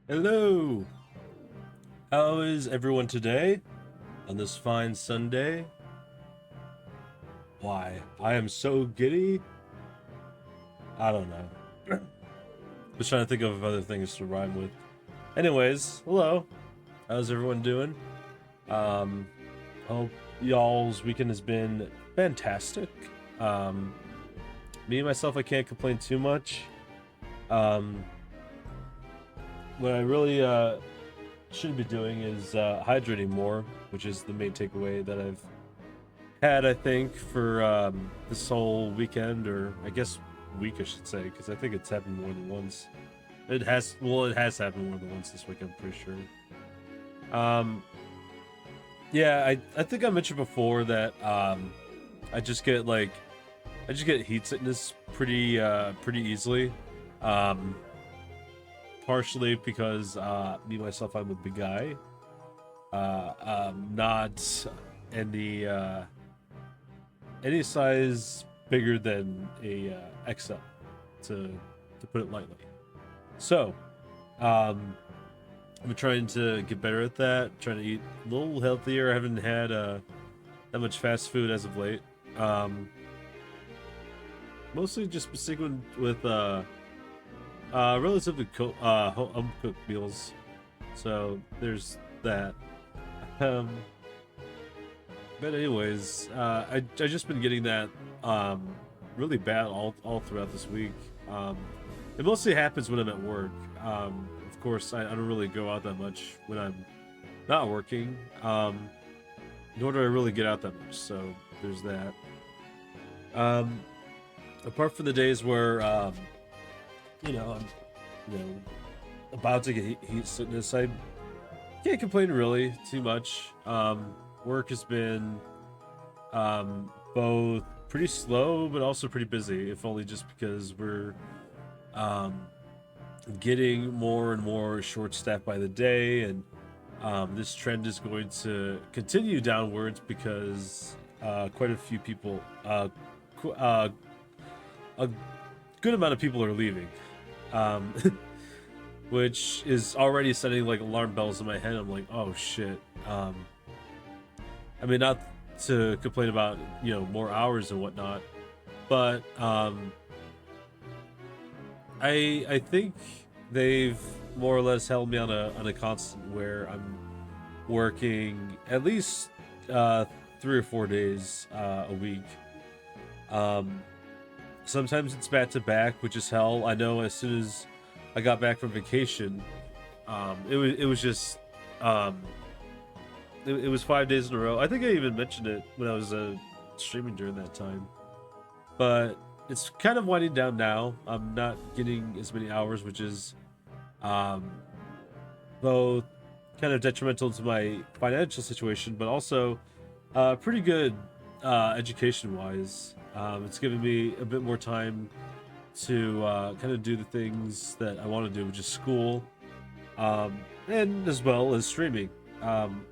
Hello! How is everyone today on this fine Sunday? Why, I am so giddy. I don't know. Just trying to think of other things to rhyme with. Anyways, hello. How's everyone doing? Um, Hope y'all's weekend has been fantastic. Um, Me myself, I can't complain too much. Um, what I really should be doing is hydrating more, which is the main takeaway that I've had, I think, for this whole weekend, or I guess week, I should say, because I think it's happened more than once. It has, well, it has happened more than once this week, I'm pretty sure. Yeah, I think I mentioned before that I just get heat sickness pretty easily. Um, Partially because me myself, I'm a big guy. Not any any size bigger than a XL, to put it lightly. So, I'm trying to get better at that. Trying to eat a little healthier. I haven't had that much fast food as of late. Mostly just been sticking with relatively home cooked meals. So there's that. Um, but anyways, I just been getting that really bad all throughout this week. It mostly happens when I'm at work. Of course, I don't really go out that much when I'm not working. Nor do I really get out that much. So there's that. Um, Apart from the days where I'm about to get heat sickness, I can't complain really too much. Work has been both pretty slow but also pretty busy, if only just because we're um, getting more and more short-staffed by the day, and this trend is going to continue downwards because quite a few people, a good amount of people are leaving. Um, which is already setting like alarm bells in my head. I'm like, oh shit. I mean, not to complain about more hours and whatnot, but I think they've more or less held me on a constant where I'm working at least 3 or 4 days a week. Um, Sometimes it's back to back, which is hell. I know as soon as I got back from vacation, it was just um, it was 5 days in a row. I think I even mentioned it when I was streaming during that time. But it's kind of winding down now. I'm not getting as many hours, which is um, both kind of detrimental to my financial situation, but also pretty good education-wise. It's giving me a bit more time to kind of do the things that I want to do, which is school, and as well as streaming. Um,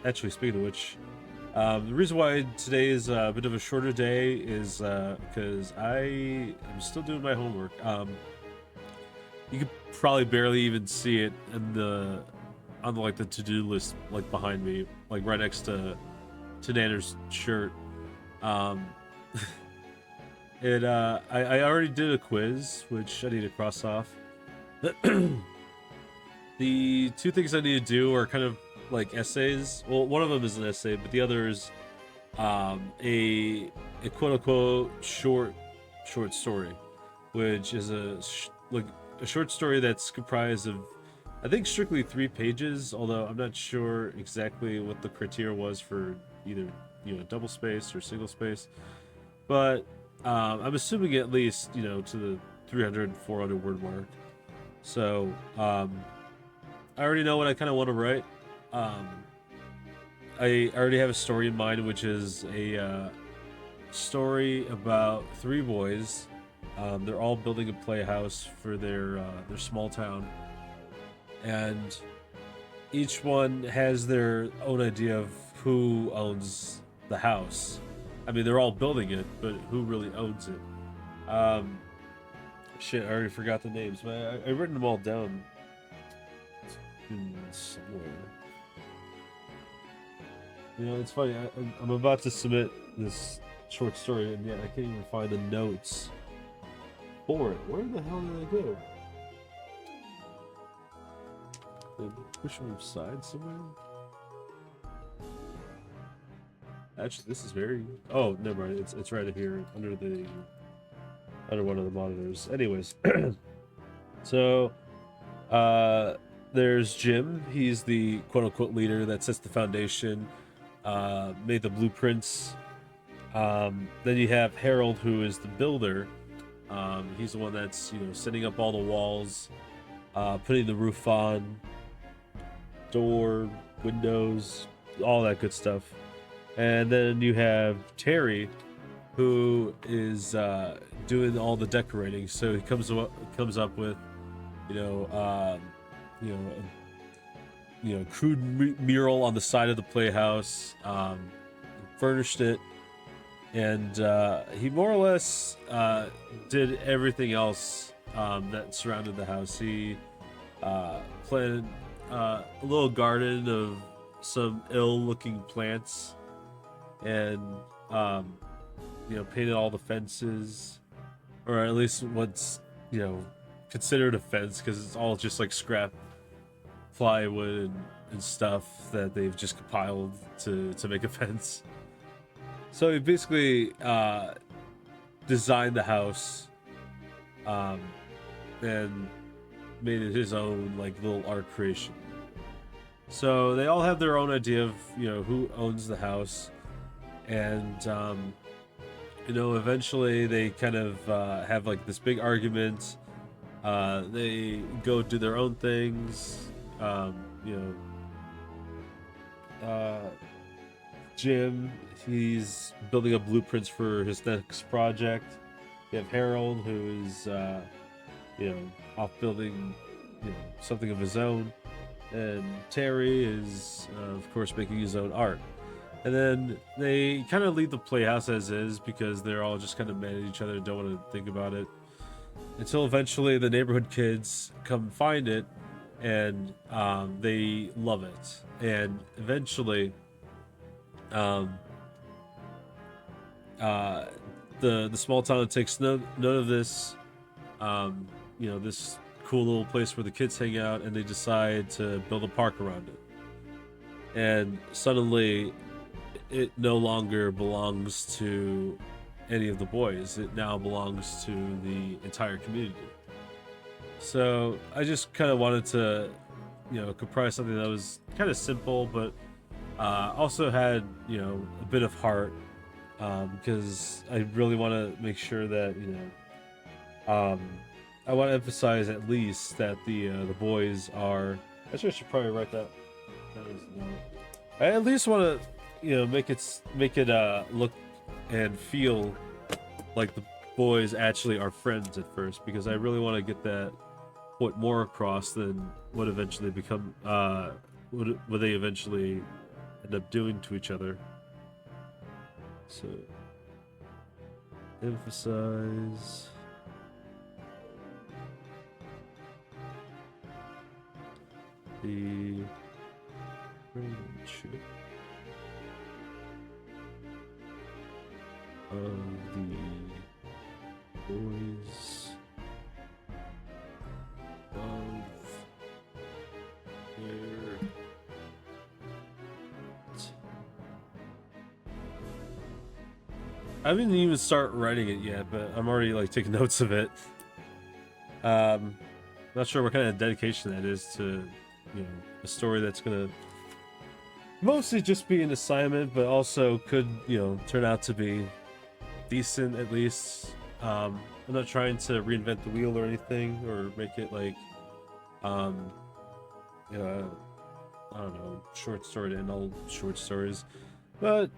Actually, speaking of which, the reason why today is a bit of a shorter day is because I am still doing my homework. You could probably barely even see it in the on the, like the to-do list, like behind me, like right next to Nanner's shirt. Um, I already did a quiz, which I need to cross off. The two things I need to do are kind of like essays. Well, one of them is an essay, but the other is a quote unquote short story, which is like a short story that's comprised of, I think, strictly 3 pages. Although I'm not sure exactly what the criteria was for either double space or single space, but I'm assuming at least to the 300 400 word mark. So I already know what I kind of want to write. Um, I already have a story in mind, which is a story about 3 boys. They're all building a playhouse for their small town, and each one has their own idea of who owns the house. I mean, they're all building it, but who really owns it? Shit, I already forgot the names, but I've written them all down. somewhere. You know, it's funny. I'm about to submit this short story, and yet I can't even find the notes for it. Where the hell did they go? Did I push them aside somewhere? Actually, this is very... Oh, never mind. It's right here under one of the monitors. Anyways, so there's Jim. He's the quote-unquote leader that sets the foundation, made the blueprints. Then you have Harold, who is the builder. He's the one that's, you know, setting up all the walls, putting the roof on, door, windows, all that good stuff. And then you have Terry, who is doing all the decorating. So he comes up with, crude mural on the side of the playhouse, furnished it, and he more or less did everything else that surrounded the house. He planted a little garden of some ill-looking plants, and painted all the fences, or at least what's considered a fence, because it's all just like scrap plywood and stuff that they've just compiled to make a fence. So he basically designed the house and made it his own like little art creation. So they all have their own idea of who owns the house, and eventually they kind of have like this big argument. They go do their own things. Jim, he's building up blueprints for his next project. You have Harold, who is off building something of his own, and Terry is of course making his own art. And then they kind of leave the playhouse as is, because they're all just kind of mad at each other and don't want to think about it, until eventually the neighborhood kids come find it, and they love it. And eventually the small town takes note of this, this cool little place where the kids hang out, and they decide to build a park around it. And suddenly it no longer belongs to any of the boys. It now belongs to the entire community. So I just kind of wanted to comprise something that was kind of simple, but also had a bit of heart, because I really want to make sure that I want to emphasize at least that the boys are... Actually, I should probably write that as a note. I at least want to make it look and feel like the boys actually are friends at first, because I really want to get that point more across than what eventually become what they eventually end up doing to each other. So emphasize the friendship of the boys of their... I didn't even start writing it yet, but I'm already like taking notes of it. Not sure what kind of dedication that is to a story that's gonna mostly just be an assignment, but also could turn out to be decent at least. I'm not trying to reinvent the wheel or anything, or make it like I don't know, short story to end all short stories, but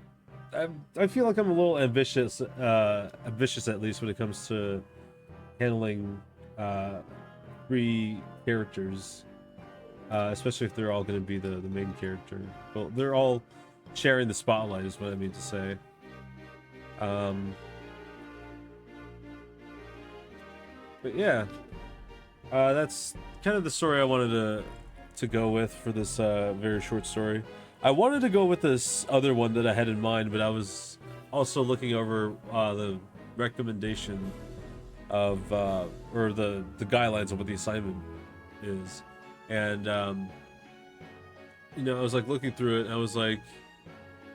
I feel like I'm a little ambitious at least when it comes to handling 3 characters, especially if they're all going to be the main character. Well, they're all sharing the spotlight is what I mean to say. But yeah, that's kind of the story I wanted to go with for this very short story. I wanted to go with this other one that I had in mind, but I was also looking over the recommendation of or the guidelines of what the assignment is, and you know, I was like looking through it, and I was like,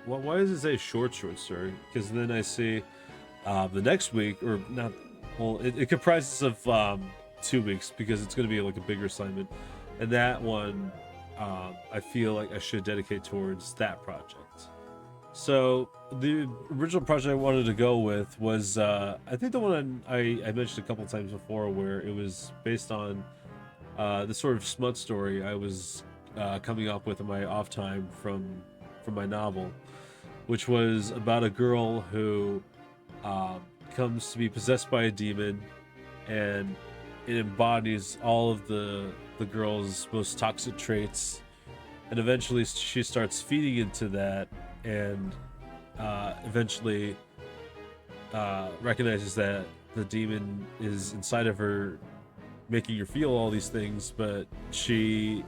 well, why does it say short story? Because then I see the next week, or not, well, it comprises of 2 weeks, because it's going to be like a bigger assignment, and that one I feel like I should dedicate towards that project. So the original project I wanted to go with was I think the one I mentioned a couple times before, where it was based on the sort of smut story I was coming up with in my off time from my novel, which was about a girl who comes to be possessed by a demon, and it embodies all of the girl's most toxic traits, and eventually she starts feeding into that, and eventually recognizes that the demon is inside of her, making her feel all these things, but she,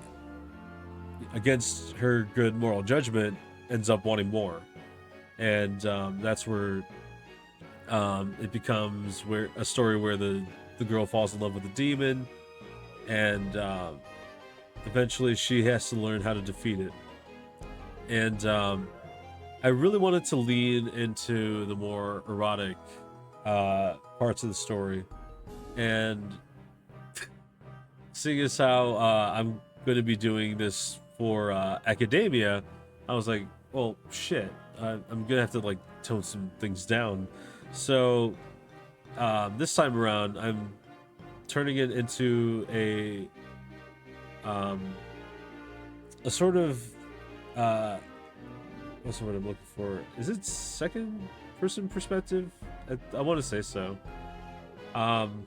against her good moral judgment, ends up wanting more, and that's where it becomes a story where the girl falls in love with the demon, and eventually she has to learn how to defeat it. And I really wanted to lean into the more erotic parts of the story, and seeing as how I'm going to be doing this for academia, I was like, well, shit, I'm gonna have to like tone some things down. So this time around, I'm turning it into a sort of what's the word I'm looking for? Is it second person perspective? I want to say so. And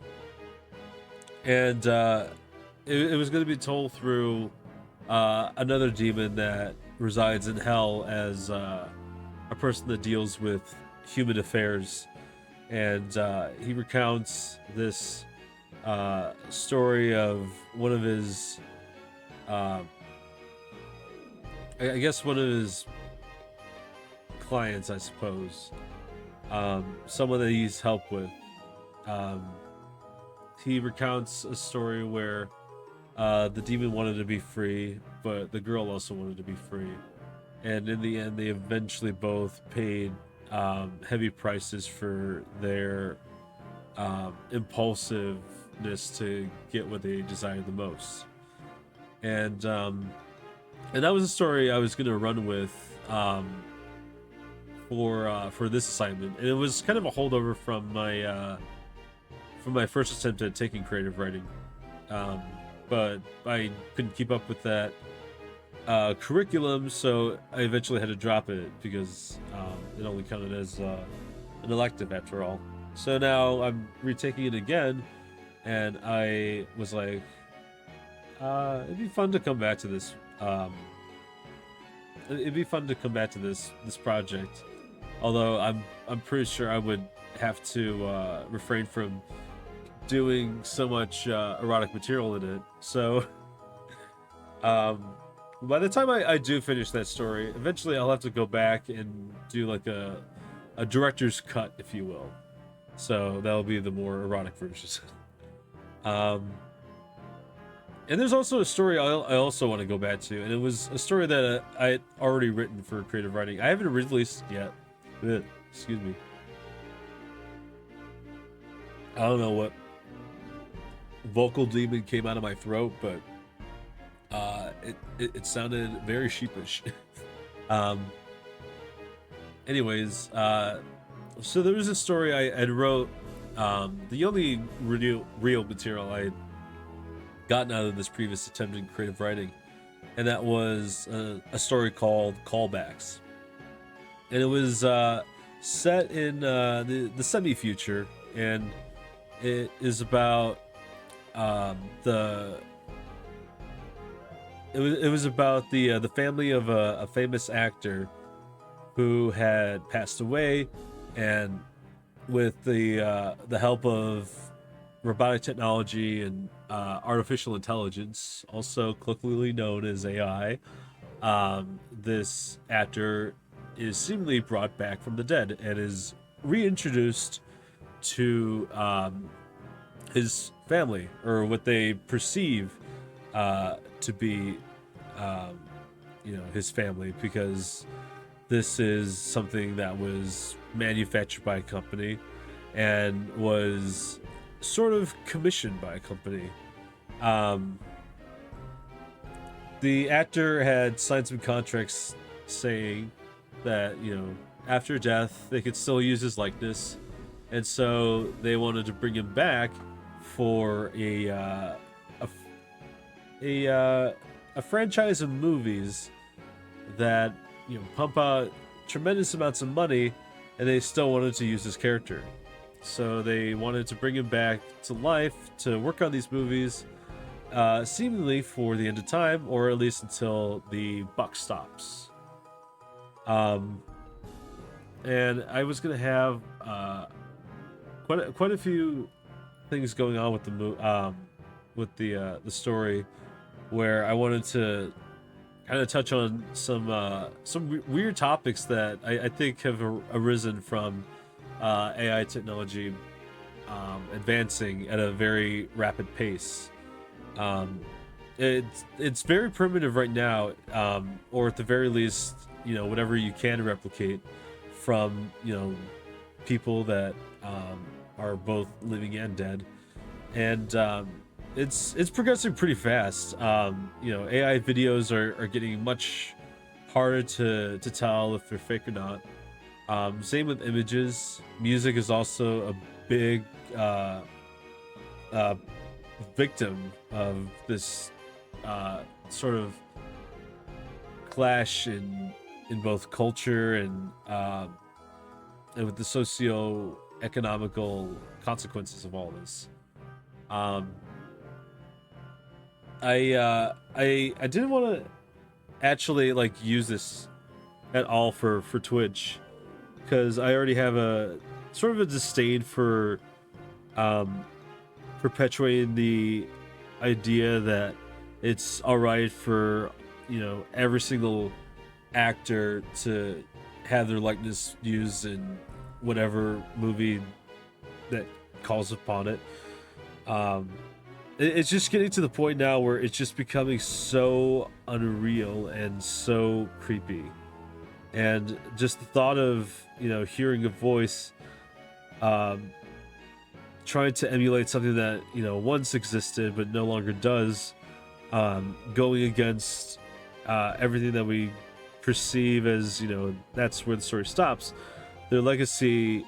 it was going to be told through another demon that resides in hell as a person that deals with human affairs, and he recounts this story of one of his I guess one of his clients, I suppose, someone that he's helped with. He recounts a story where the demon wanted to be free, but the girl also wanted to be free, and in the end they eventually both paid heavy prices for their impulsiveness to get what they desired the most. And that was a story I was going to run with for this assignment, and it was kind of a holdover from my first attempt at taking creative writing, but I couldn't keep up with that curriculum, so I eventually had to drop it because it only counted as an elective after all. So now I'm retaking it again, and I was like, it'd be fun to come back to this. It'd be fun to come back to this project, although I'm pretty sure I would have to refrain from doing so much erotic material in it. So by the time I do finish that story, eventually I'll have to go back and do like a director's cut, if you will. So that'll be the more erotic version. And there's also a story I also want to go back to, and it was a story that I had already written for creative writing. I haven't released it yet. Excuse me. I don't know what vocal demon came out of my throat, but it sounded very sheepish. Anyways, so there was a story I wrote. The only real material I had gotten out of this previous attempt in creative writing, and that was a story called Callbacks, and it was set in the semi-future, and it is about it was about the family of a famous actor who had passed away, and with the help of robotic technology and artificial intelligence, also colloquially known as AI. This actor is seemingly brought back from the dead and is reintroduced to his family, or what they perceive to be, his family, because this is something that was manufactured by a company and was sort of commissioned by a company. The actor had signed some contracts saying that, after death, they could still use his likeness. And so they wanted to bring him back for a franchise of movies that, pump out tremendous amounts of money, and they still wanted to use his character. So they wanted to bring him back to life to work on these movies, seemingly for the end of time, or at least until the buck stops. And I was gonna have quite a few things going on with the story, where I wanted to kind of touch on some weird topics that I think have arisen from AI technology advancing at a very rapid pace. It's very primitive right now, or at the very least, whatever you can replicate from people that are both living and dead, and it's progressing pretty fast. AI videos are getting much harder to tell if they're fake or not. Same with images. Music is also a big victim of this sort of clash in both culture and with the socio-economical consequences of all this. I didn't want to actually use this at all for Twitch, because I already have a sort of a disdain for perpetuating the idea that it's all right for every single actor to have their likeness used in whatever movie that calls upon it. It's just getting to the point now where it's just becoming so unreal and so creepy. And just the thought of, hearing a voice trying to emulate something that, once existed but no longer does, going against everything that we perceive as, that's where the story stops. Their legacy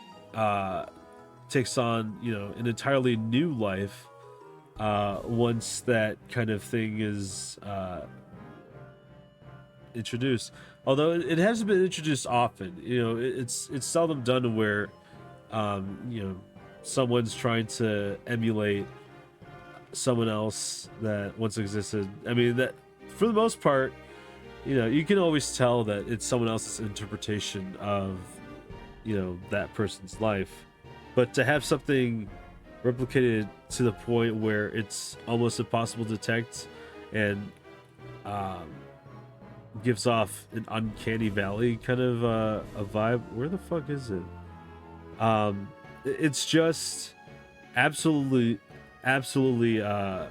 takes on, an entirely new life once that kind of thing is introduced. Although it hasn't been introduced often, it's seldom done where someone's trying to emulate someone else that once existed. I mean, that for the most part, you can always tell that it's someone else's interpretation of that person's life. But to have something replicated to the point where it's almost impossible to detect and gives off an uncanny valley kind of a vibe. Where the fuck is it? It's just absolutely a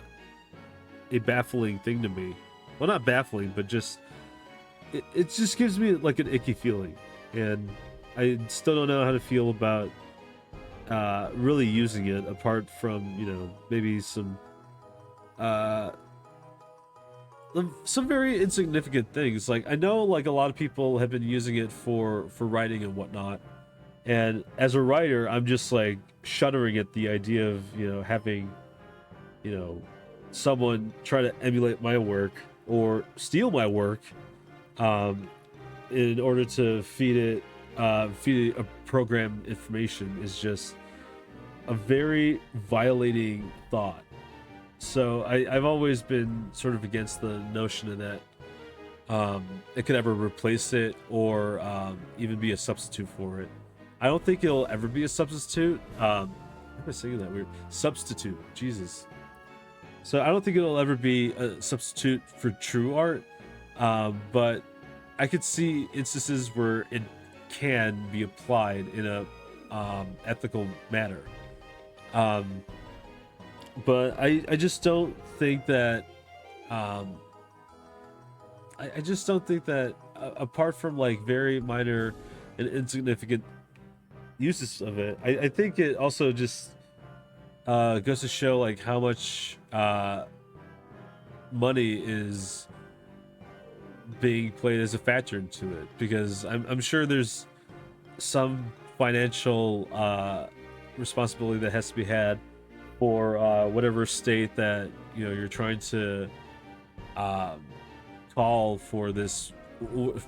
baffling thing to me. Well, not baffling, but just it just gives me like an icky feeling, and I still don't know how to feel about really using it, apart from maybe some very insignificant things. Like, I know like a lot of people have been using it for writing and whatnot, and as a writer I'm just like shuddering at the idea of having someone try to emulate my work or steal my work in order to feed a program information is just a very violating thought. So I've always been sort of against the notion of that it could ever replace it or even be a substitute for it. I don't think it'll ever be a substitute. am I saying that weird? Substitute. Jesus. So I don't think it'll ever be a substitute for true art, but I could see instances where it can be applied in a ethical manner. Um, but I just don't think that I just don't think that apart from like very minor and insignificant uses of it, I think it also just goes to show like how much money is being played as a factor into it, because I'm sure there's some financial responsibility that has to be had for whatever state that you're trying to um, call for this,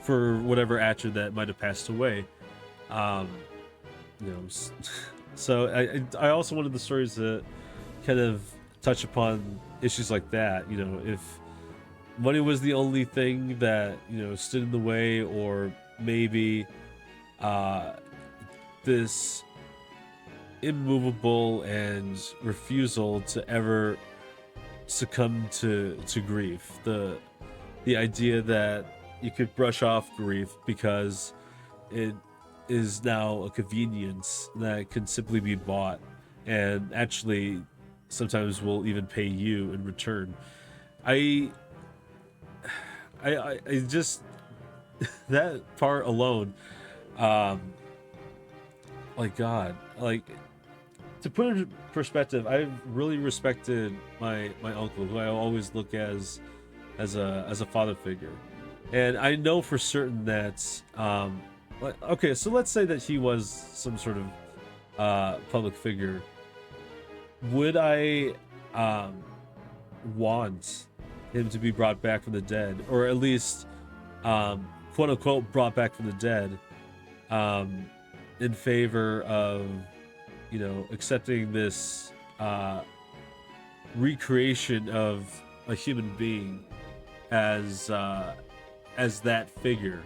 for whatever actor that might have passed away. Um, so I also wanted the stories to kind of touch upon issues like that. If money was the only thing that stood in the way, or maybe this immovable and refusal to ever succumb to grief, the idea that you could brush off grief because it is now a convenience that can simply be bought, and actually sometimes will even pay you in return. I just that part alone, like God, like, to put it in perspective, I've really respected my uncle, who I always look as a father figure, and I know for certain that okay, so let's say that he was some sort of public figure. Would I want him to be brought back from the dead, or at least quote unquote brought back from the dead, in favor of accepting this recreation of a human being as that figure?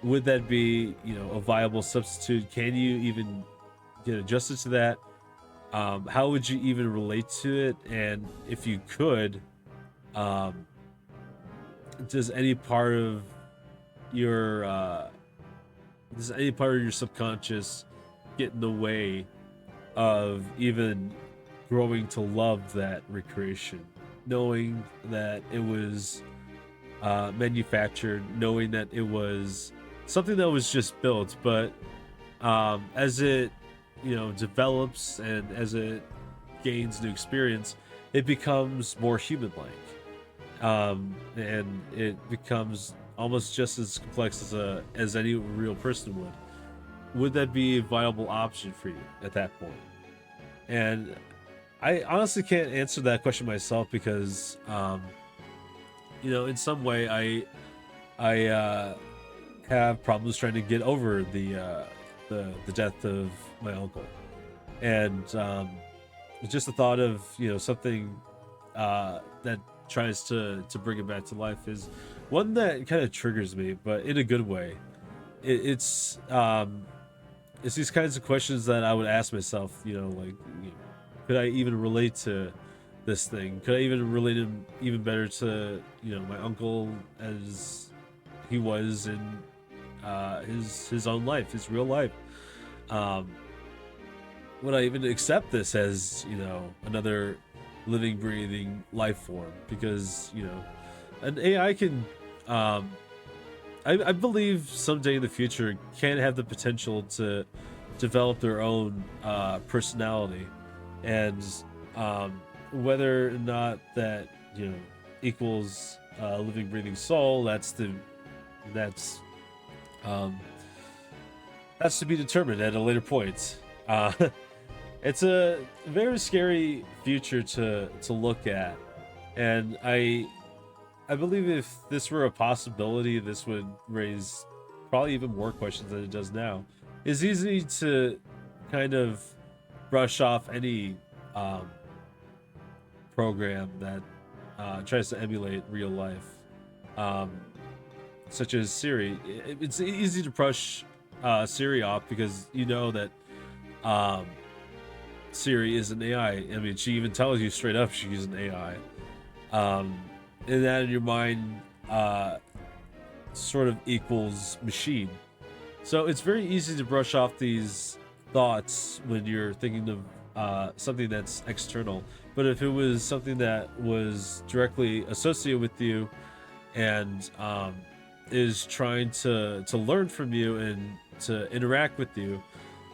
Would that be a viable substitute? Can you even get adjusted to that? How would you even relate to it? And if you could, does any part of your subconscious get in the way of even growing to love that recreation, knowing that it was manufactured, knowing that it was something that was just built, but as it develops and as it gains new experience, it becomes more human-like, and it becomes almost just as complex as any real person would that be a viable option for you at that point? And I honestly can't answer that question myself, because in some way I have problems trying to get over the death of my uncle, and just the thought of something that tries to bring it back to life is one that kind of triggers me, but in a good way. It's these kinds of questions that I would ask myself, could I even relate to this thing? Could I even relate him even better to my uncle as he was in his own life, his real life? Would I even accept this as another living, breathing life form? Because an AI can I believe someday in the future can have the potential to develop their own personality, and whether or not that equals living, breathing soul, that's to be determined at a later point. It's a very scary future to look at, and I believe if this were a possibility, this would raise probably even more questions than it does now. It's easy to kind of brush off any program that tries to emulate real life, such as Siri. It's easy to brush Siri off, because that Siri is an AI. I mean, she even tells you straight up she's an AI. And that in your mind sort of equals machine. So it's very easy to brush off these thoughts when you're thinking of something that's external. But if it was something that was directly associated with you and is trying to learn from you and to interact with you,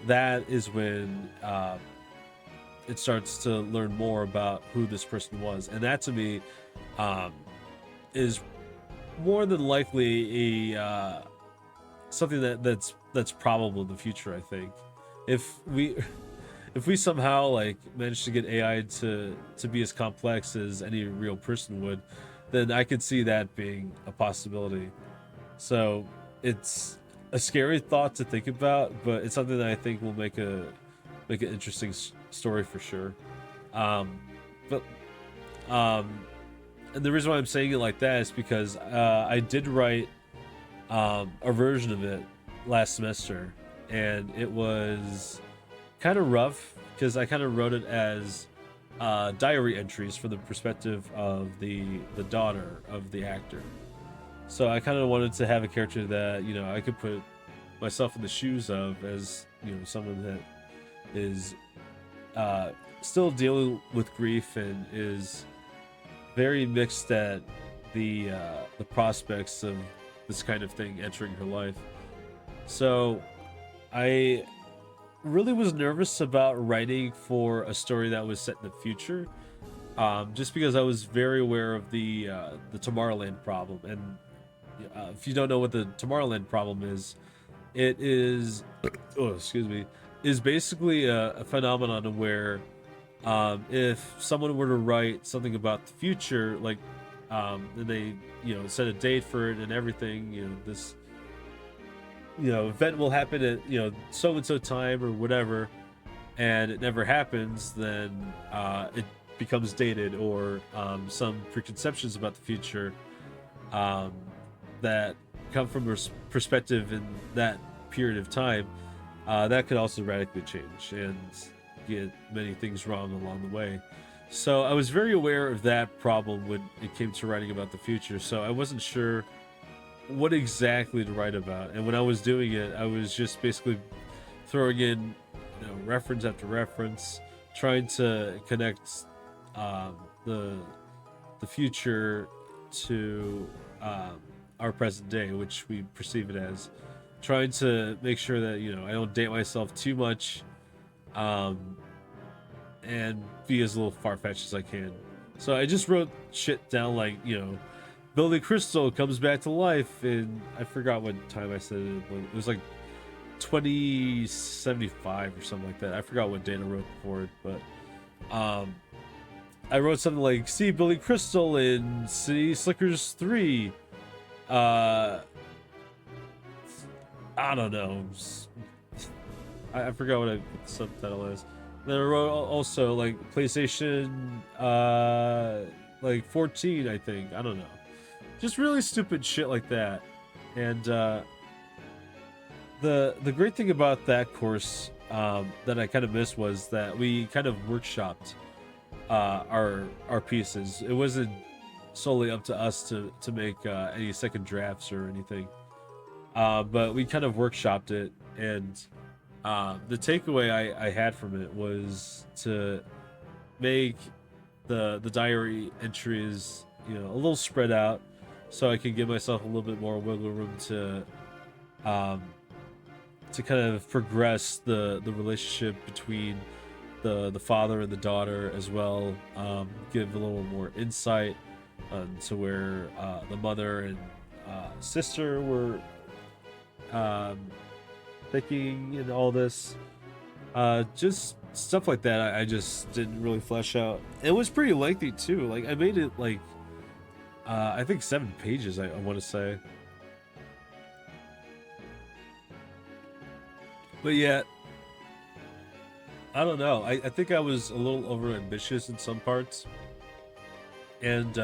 that is when it starts to learn more about who this person was. And that to me is more than likely a something that's probable in the future. I think if we somehow like manage to get AI to be as complex as any real person would, then I could see that being a possibility. So it's a scary thought to think about, but it's something that I think will make an interesting story for sure. But and the reason why I'm saying it like that is because I did write a version of it last semester, and it was kind of rough because I kind of wrote it as diary entries from the perspective of the daughter of the actor. So I kind of wanted to have a character that, you know, I could put myself in the shoes of, as, you know, someone that is still dealing with grief and is very mixed at the prospects of this kind of thing entering her life. So I really was nervous about writing for a story that was set in the future, just because I was very aware of the Tomorrowland problem. And if you don't know what the Tomorrowland problem is, it is oh, excuse me, is basically a phenomenon where if someone were to write something about the future, like and they, you know, set a date for it and everything, you know, this, you know, event will happen at, you know, so and so time or whatever, and it never happens, then it becomes dated, or some preconceptions about the future that come from a perspective in that period of time, that could also radically change and get many things wrong along the way. So I was very aware of that problem when it came to writing about the future. So I wasn't sure what exactly to write about. And when I was doing it, I was just basically throwing in, you know, reference after reference, trying to connect the future to our present day, which we perceive it as. Trying to make sure that, you know, I don't date myself too much, and be as little far-fetched as I can. So I just wrote shit down like, you know, Billy Crystal comes back to life, and I forgot what time I said it, but it was like 2075 or something like that. I forgot what date I wrote for it, but I wrote something like, see Billy Crystal in City Slickers 3. I don't know. I forgot what the subtitle is. Then I wrote also like PlayStation like 14, I think. I don't know. Just really stupid shit like that. And the great thing about that course that I kind of missed was that we kind of workshopped our pieces. It wasn't solely up to us to make any second drafts or anything. But we kind of workshopped it, and the takeaway I had from it was to make the diary entries, you know, a little spread out, so I can give myself a little bit more wiggle room to kind of progress the relationship between the father and the daughter as well. Give a little more insight to where the mother and sister were thinking and all this, just stuff like that. I just didn't really flesh out. It was pretty lengthy too. Like I made it like I think 7 pages, I want to say. But yet, I don't know. I think I was a little over ambitious in some parts, and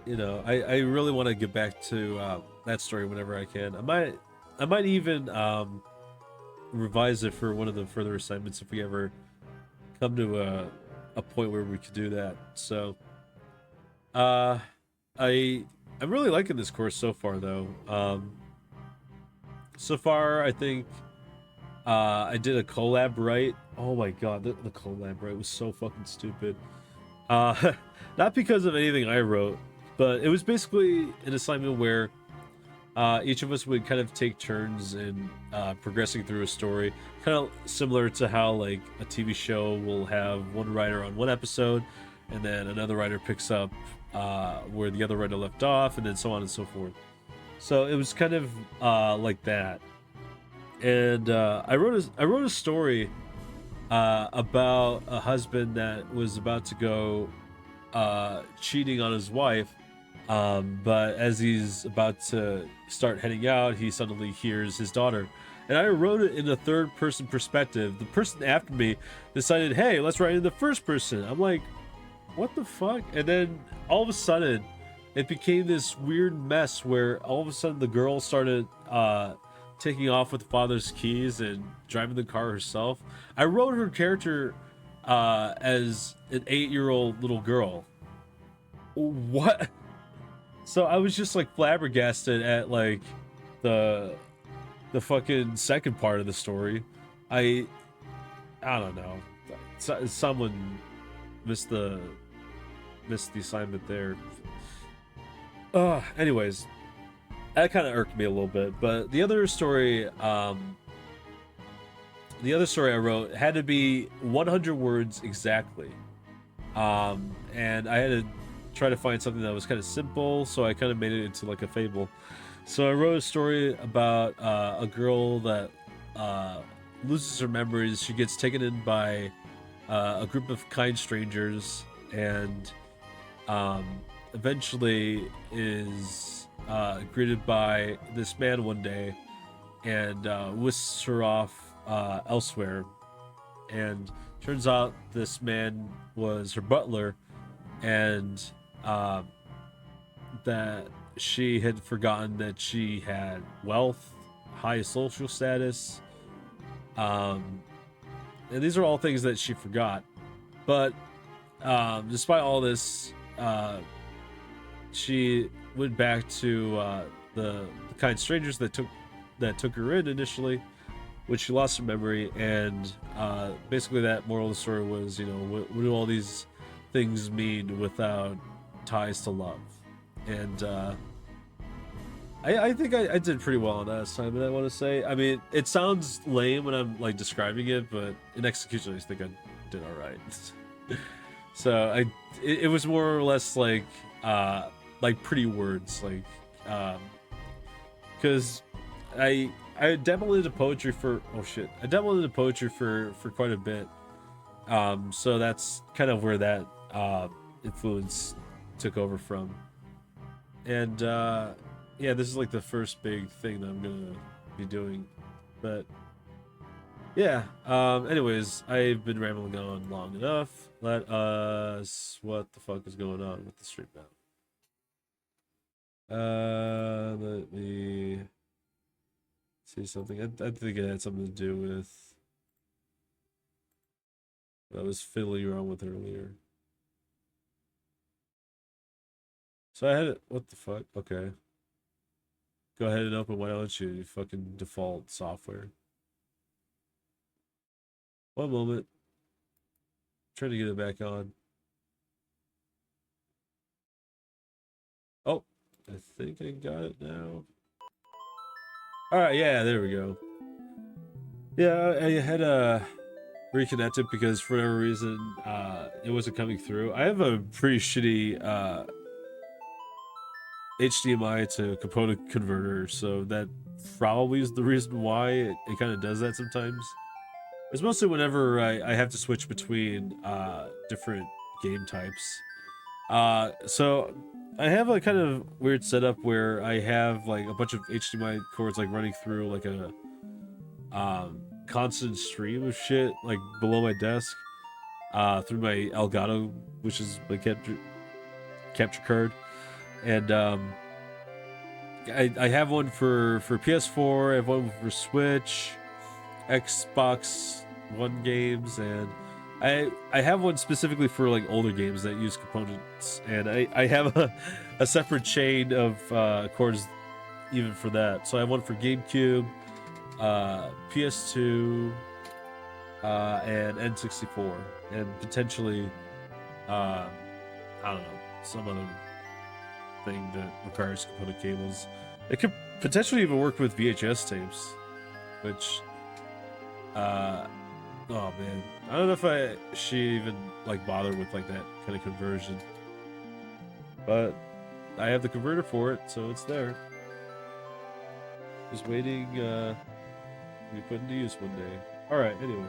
you know, I really want to get back to that story whenever I can. I might even revise it for one of the further assignments if we ever come to a point where we could do that. So, I'm really liking this course so far, though. So far, I think I did a collab right. Oh my god, the collab right was so fucking stupid. Not because of anything I wrote, but it was basically an assignment where each of us would kind of take turns in progressing through a story, kind of similar to how like a TV show will have one writer on one episode, and then another writer picks up where the other writer left off, and then so on and so forth. So it was kind of like that. And I wrote a story about a husband that was about to go cheating on his wife, but as he's about to start heading out, he suddenly hears his daughter. And I wrote it in a third-person perspective. The person after me decided, hey, let's write it in the first person. I'm like, what the fuck? And then all of a sudden, it became this weird mess where all of a sudden the girl started taking off with the father's keys and driving the car herself. I wrote her character as an 8-year-old little girl. What? So I was just like flabbergasted at like the fucking second part of the story. I don't know. Someone missed the assignment there. Anyways, that kind of irked me a little bit. But the other story I wrote had to be 100 words exactly. And I had to try to find something that was kind of simple, so I kind of made it into like a fable. So I wrote a story about a girl that loses her memories. She gets taken in by a group of kind strangers, and eventually is greeted by this man one day, and whisks her off elsewhere. And turns out this man was her butler, and that she had forgotten that she had wealth, high social status, and these are all things that she forgot. But despite all this, she went back to the kind strangers that took her in initially, when she lost her memory. And basically that moral of the story was, you know, what do all these things mean without ties to love? And I think I did pretty well on that assignment, I want to say. I mean, it sounds lame when I'm like describing it, but in execution I just think I did all right. So it was more or less like pretty words, like because I dabbled into poetry for I dabbled into poetry for quite a bit. So that's kind of where that influence took over from. And yeah, this is like the first big thing that I'm gonna be doing. But yeah, anyways, I've been rambling on long enough. Let us... What the fuck is going on with the stream now? Let me see something. I think it had something to do with what I was fiddling around with earlier. So I had it... What the fuck? Okay. Go ahead and open, why don't you fucking default software. One moment. Trying to get it back on. Oh, I think I got it now. Alright, yeah, there we go. Yeah, I had reconnected because for whatever reason it wasn't coming through. I have a pretty shitty HDMI to component converter, so that probably is the reason why it kind of does that sometimes. It's mostly whenever I have to switch between different game types. So I have a kind of weird setup where I have like a bunch of HDMI cords like running through like a constant stream of shit like below my desk through my Elgato, which is my capture card. And I have one for PS4, I have one for Switch, Xbox One games, and I have one specifically for like older games that use components, and I have a separate chain of cords even for that. So I have one for GameCube, PS2, and N64, and potentially I don't know, some other thing that requires component cables. It could potentially even work with VHS tapes, which oh man, I don't know if I should even like bother with like that kind of conversion, but I have the converter for it, so it's there. Just waiting to be put into use one day. All right, anyways,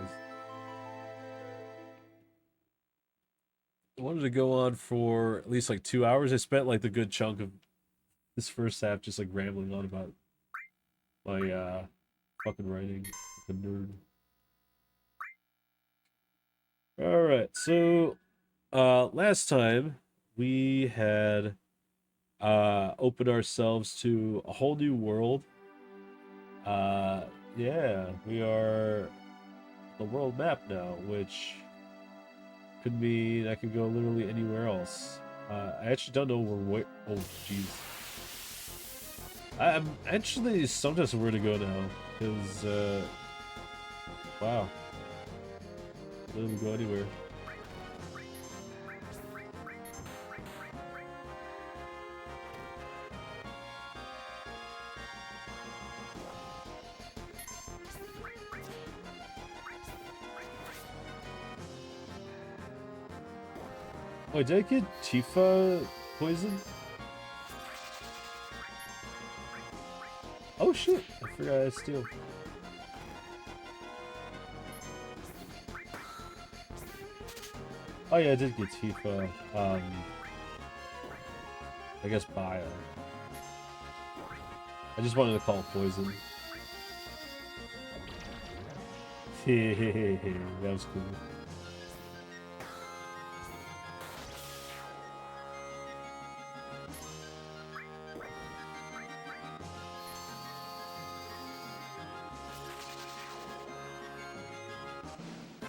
I wanted to go on for at least like 2 hours. I spent like the good chunk of this first half just like rambling on about my fucking writing, like a nerd. All right, so last time we had opened ourselves to a whole new world. Yeah, we are the world map now, which could mean I could go literally anywhere else. I actually don't know where. Oh, jeez. I'm actually stumped as to where to go now, because wow, literally go anywhere. Wait, did I get Tifa poison? Oh shit, I forgot I steal. Oh yeah, I did get Tifa. I guess Bio. I just wanted to call it poison. That was cool.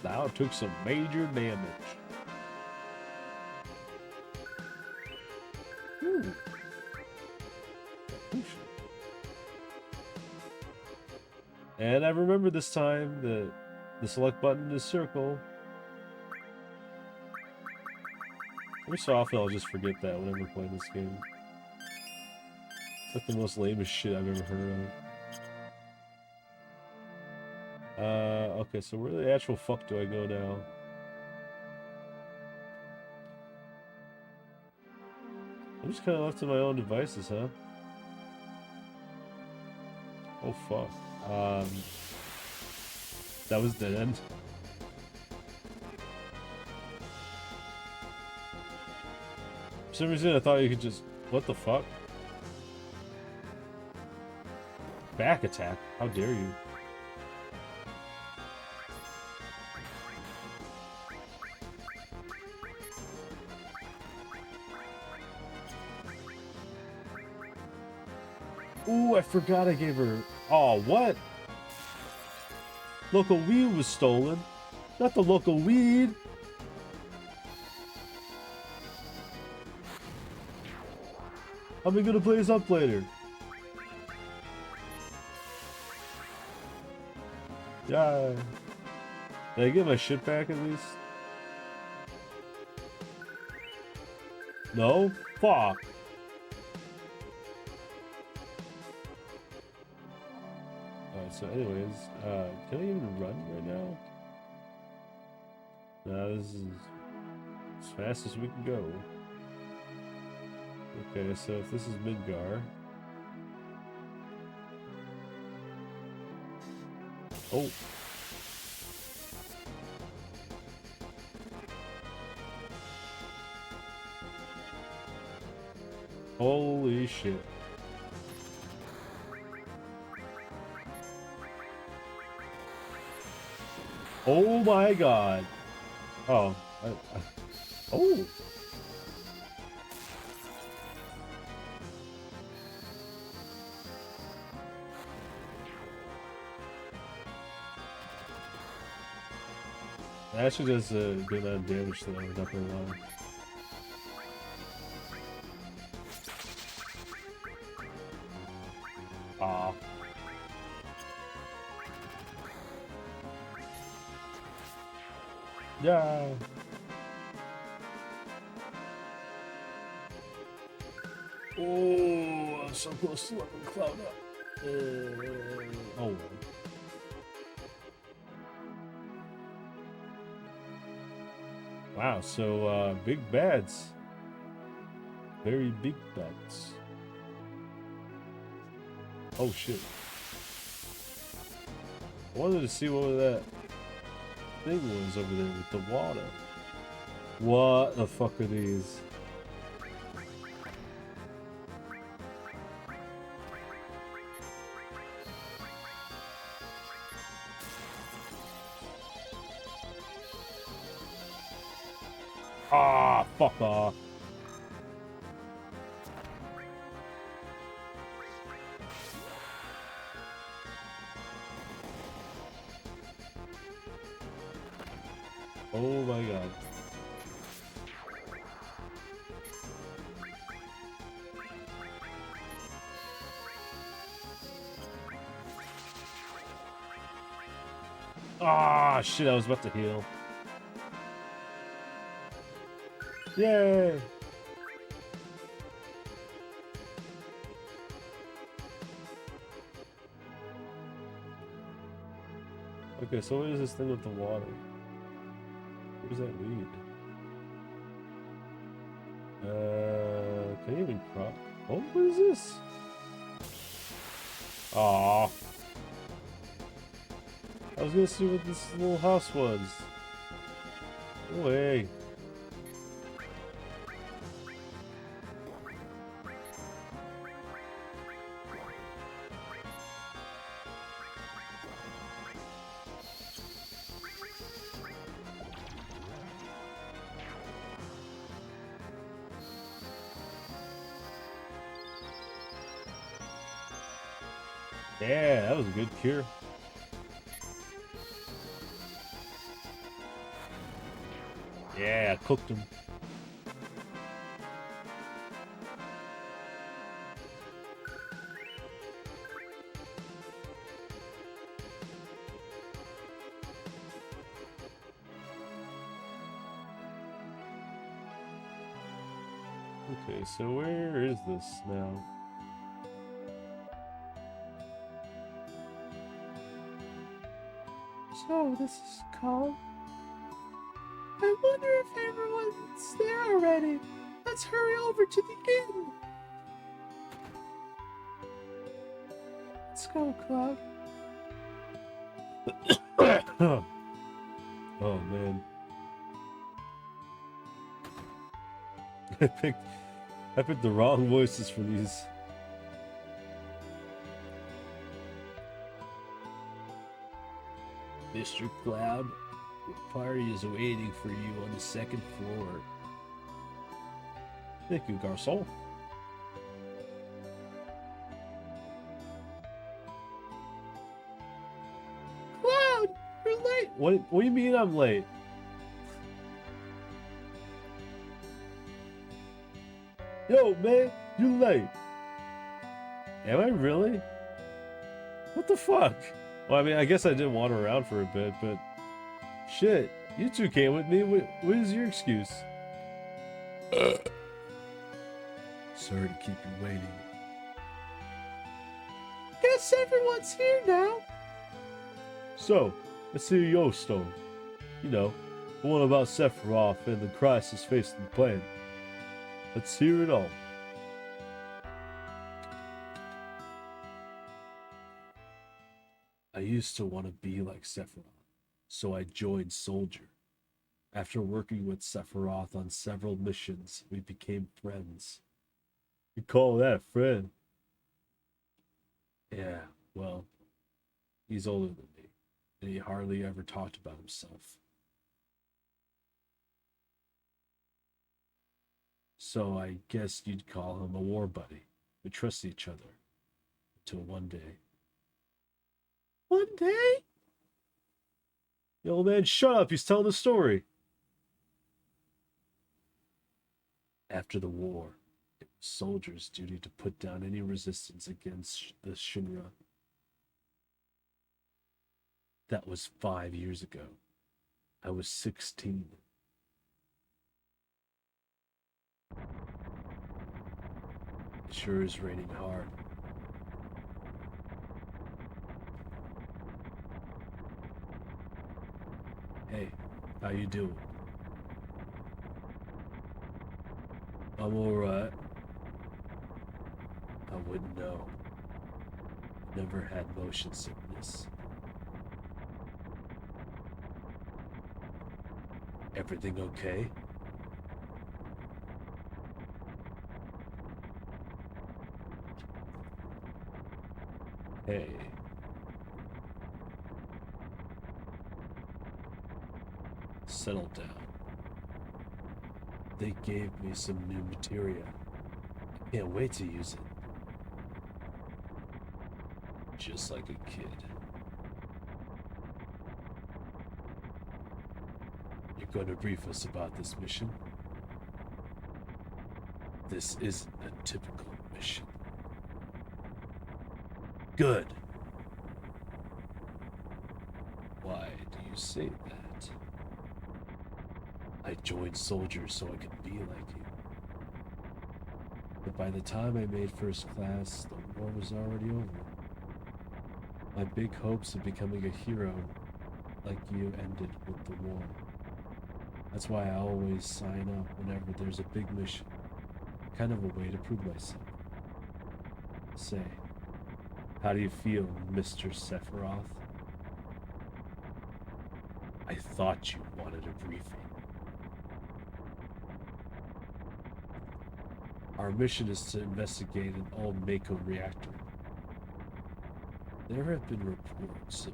Now it took some major damage. Ooh. And I remember this time that the select button is circle. Every so often I'll just forget that whenever playing this game. It's like the most lamest shit I've ever heard of. Okay, so where the actual fuck do I go now? I'm just kind of left to my own devices, huh? Oh fuck. That was dead end. For some reason I thought you could just... What the fuck? Back attack? How dare you? Ooh, I forgot I gave her... Oh, what? Local weed was stolen. Not the local weed. How am I gonna play this up later? Yeah. Did I get my shit back at least? No? Fuck. Alright, so anyways, can I even run right now? No, this is as fast as we can go. Okay, so if this is Midgar... Oh! Holy shit. Oh my god. Oh. Oh! Actually does a good amount of damage though, not gonna lie. Aw. Yeah. Oh, I'm so close to leveling Cloud up. Oh well. Wow, so big bads. Very big bads. Oh shit. I wanted to see what that thing was over there with the water. What the fuck are these? Ah, fuck off. Oh my god. Ah, shit, I was about to heal. Yay! Okay, so what is this thing with the water? What does that lead? Can you even crop? Oh, what is this? Aw. I was gonna see what this little house was. No way. Yeah, that was a good cure. Yeah, I cooked him. Okay, so where is this now? So, this is called... I wonder if everyone's there already. Let's hurry over to the inn. Let's go, Cloud. Oh, man. I picked the wrong voices for these. Mr. Cloud, the party is waiting for you on the second floor. Thank you, garçon. Cloud, you're late. What do you mean I'm late? Yo, man, you late. Am I really? What the fuck? Well, I mean, I guess I did wander around for a bit, but... Shit, you two came with me. What is your excuse? Sorry to keep you waiting. Guess everyone's here now. So, let's hear your story. You know, the one about Sephiroth and the crisis facing the planet. Let's hear it all. I used to want to be like Sephiroth, so I joined Soldier. After working with Sephiroth on several missions, we became friends. You call that a friend? Yeah, well, he's older than me, and he hardly ever talked about himself. So I guess you'd call him a war buddy. We trusted each other. Until one day. One day? The old man, shut up, he's telling the story. After the war, it was soldiers' duty to put down any resistance against the Shinra. That was 5 years ago. I was 16. It sure is raining hard. Hey, how you doing? I'm alright. I wouldn't know. Never had motion sickness. Everything okay? Hey. Settle down. They gave me some new materia. I can't wait to use it. Just like a kid. You're going to brief us about this mission? This isn't a typical mission. Good. Why do you say that? I joined soldiers so I could be like you. But by the time I made first class, the war was already over. My big hopes of becoming a hero like you ended with the war. That's why I always sign up whenever there's a big mission. Kind of a way to prove myself. Say, how do you feel, Mr. Sephiroth? I thought you wanted a briefing. Our mission is to investigate an old Mako reactor. There have been reports of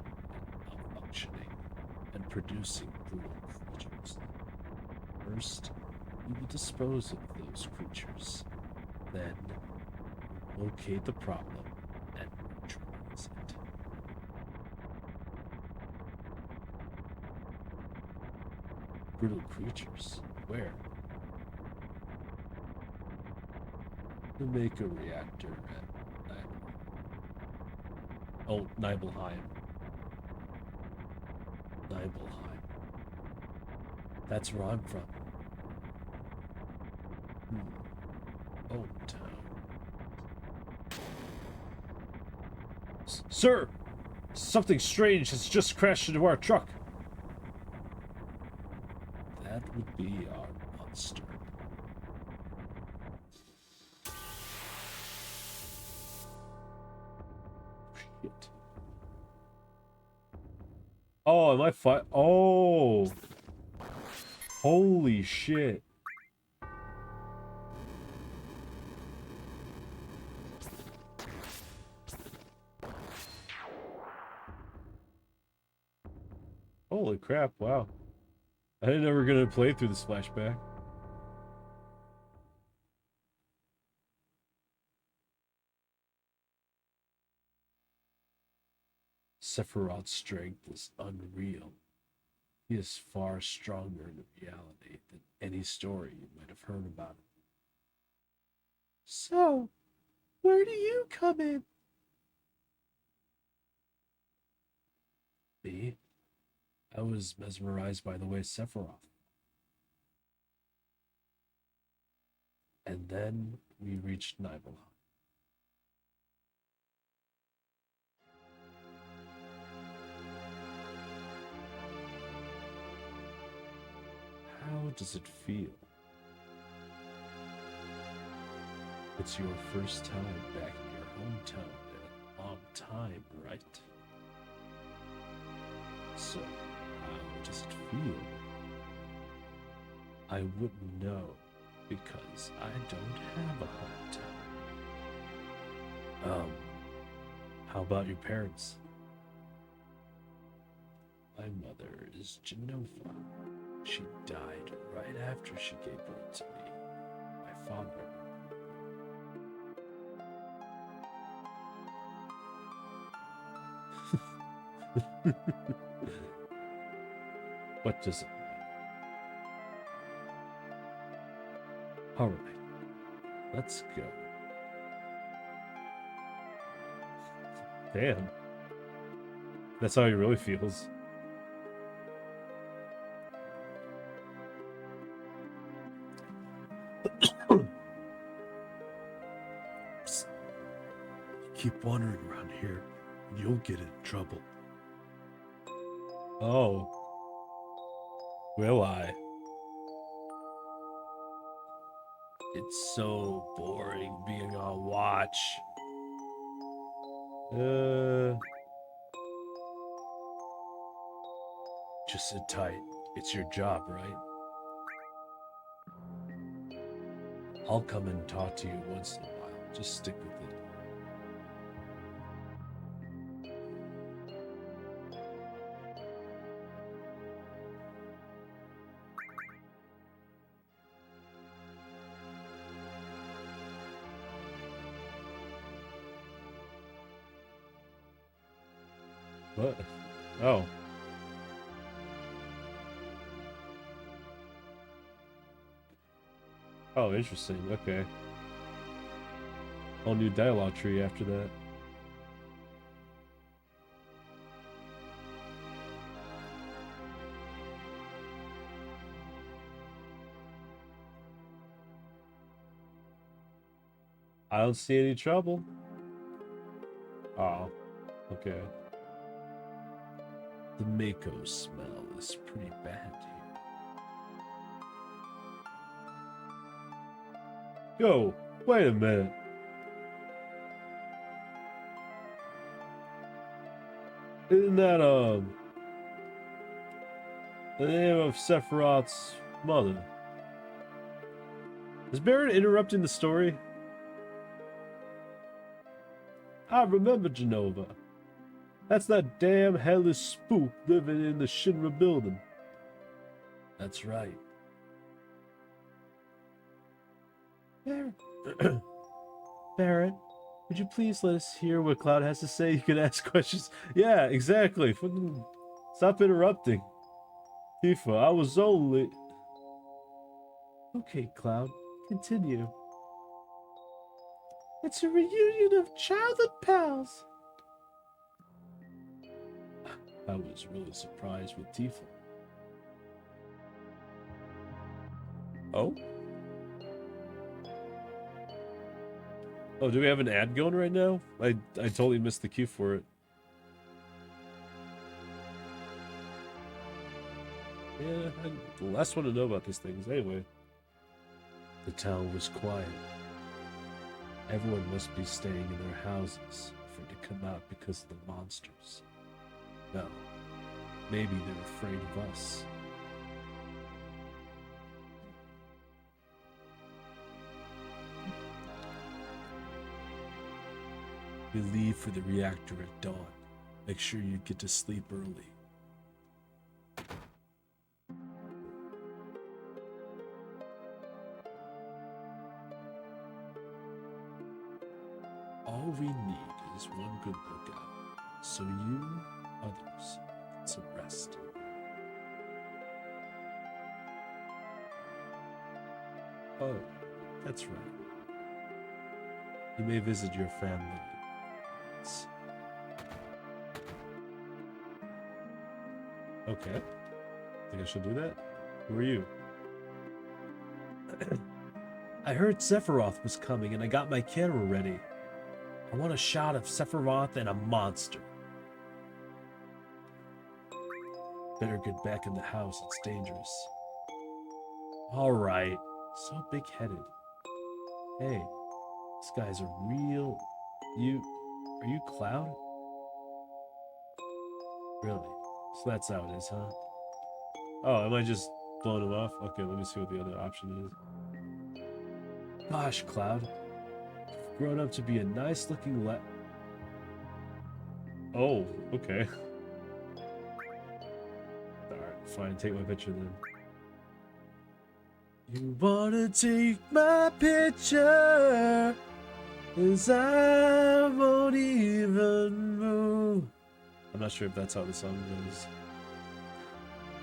malfunctioning and producing brutal creatures. First, we will dispose of those creatures. Then, locate the problem and neutralize it. Brutal creatures? Where? The Mako reactor at Nibelheim. Nibelheim. That's where I'm from. Old town. Sir! Something strange has just crashed into our truck. That would be our monster. Shit. Oh, am I Oh! Holy shit. Holy crap, wow. I didn't ever gonna play through this flashback. Sephiroth's strength is unreal. He is far stronger in reality than any story you might have heard about him. So, where do you come in? Me? I was mesmerized by the way Sephiroth. And then we reached Nibelheim. How does it feel? It's your first time back in your hometown in a long time, right? So, how does it feel? I wouldn't know because I don't have a hometown. How about your parents? My mother is Genova. She died right after she gave birth to me. My father. What does it matter? Alright. Let's go. Damn. That's how he really feels. Psst. You keep wandering around here, and you'll get in trouble. Oh. Will I? It's so boring being on watch. Just sit tight. It's your job, right? I'll come and talk to you once in a while. Just stick with it. What? Oh. Oh, interesting. Okay. Whole new dialogue tree after that. I don't see any trouble. Oh, okay. The Mako smell is pretty bad here. Yo, wait a minute. Isn't that, the name of Sephiroth's mother? Is Baron interrupting the story? I remember Genova. That's that damn hellish spook living in the Shinra building. That's right. Baron. Baron, would you please let us hear what Cloud has to say? You can ask questions. Yeah, exactly. Stop interrupting. Tifa, I was only... Okay, Cloud, continue. It's a reunion of childhood pals. I was really surprised with Tifa. Oh? Oh, do we have an ad going right now? I totally missed the cue for it. Yeah, I'm the last one to know about these things anyway. The town was quiet. Everyone must be staying in their houses for it to come out because of the monsters. No, maybe they're afraid of us. We leave for the reactor at dawn. Make sure you get to sleep early. All we need is one good lookout, so you, others, get some rest. Oh, that's right. You may visit your family. Okay. Think I should do that? Who are you? I heard Sephiroth was coming and I got my camera ready. I want a shot of Sephiroth and a monster. Better get back in the house, it's dangerous. Alright, so big-headed. Hey, this guy's a real... Are you Cloud? Really? So that's how it is, huh? Oh, am I just blowing him off? Okay, let me see what the other option is. Gosh, Cloud. You've grown up to be a nice-looking Oh, okay. Alright, fine, take my picture then. You wanna take my picture, 'cause I won't even move. I'm not sure if that's how the song goes.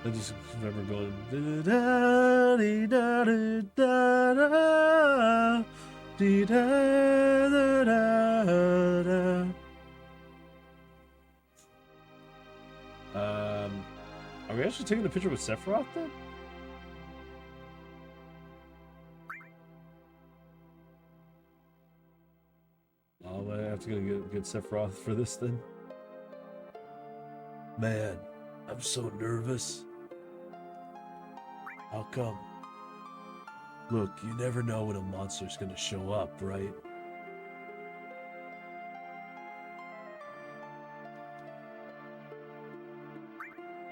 I just remember going da dee da da da da dee da da da da. Are we actually taking a picture with Sephiroth then? Oh, I have to get Sephiroth for this then. Man, I'm so nervous. How come? Look, you never know when a monster's gonna show up, right?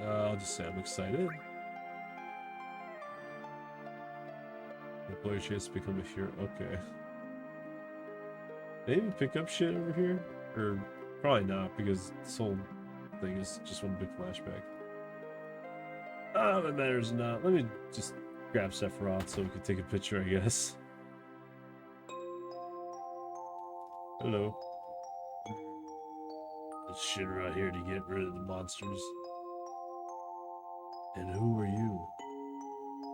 I'll just say I'm excited. Employer chance to become a hero. Okay. Maybe pick up shit over here? Or probably not, because this whole thing is just one big flashback. That matters not. Let me just grab Sephiroth so we can take a picture, I guess. Hello. This shit right here to get rid of the monsters. And who are you?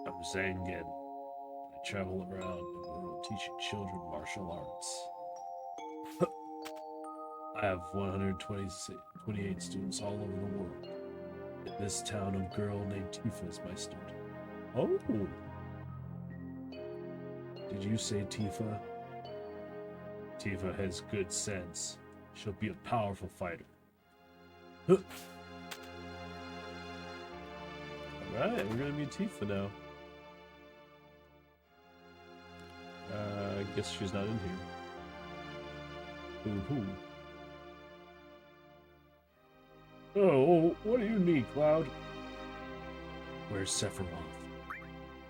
I'm Zangen. I travel around the world teaching children martial arts. I have 128 students all over the world. In this town, a girl named Tifa is my student. Oh. Did you say Tifa? Tifa has good sense. She'll be a powerful fighter. Alright, we're gonna meet Tifa now. I guess she's not in here. Ooh. Oh, what do you need, Cloud? Where's Sephiroth?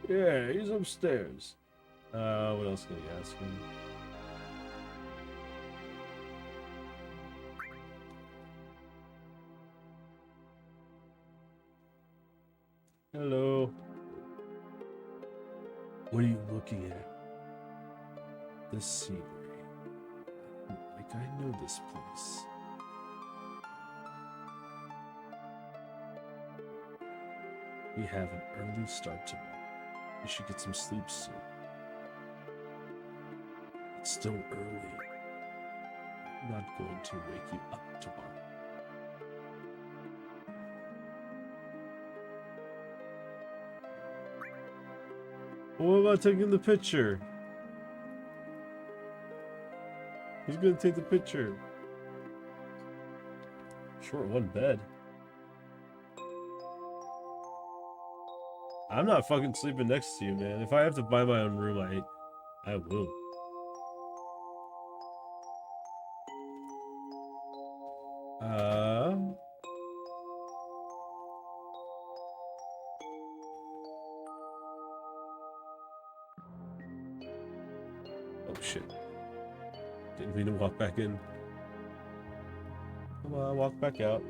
Yeah, he's upstairs. What else can I ask him? Hello. What are you looking at? This scenery. Like I know this place. We have an early start tomorrow. You should get some sleep soon. It's still early. I'm not going to wake you up tomorrow. What about taking the picture? Who's gonna take the picture? Short one bed. I'm not fucking sleeping next to you, man. If I have to buy my own room, I will. Oh shit. Didn't mean to walk back in. Come on, walk back out.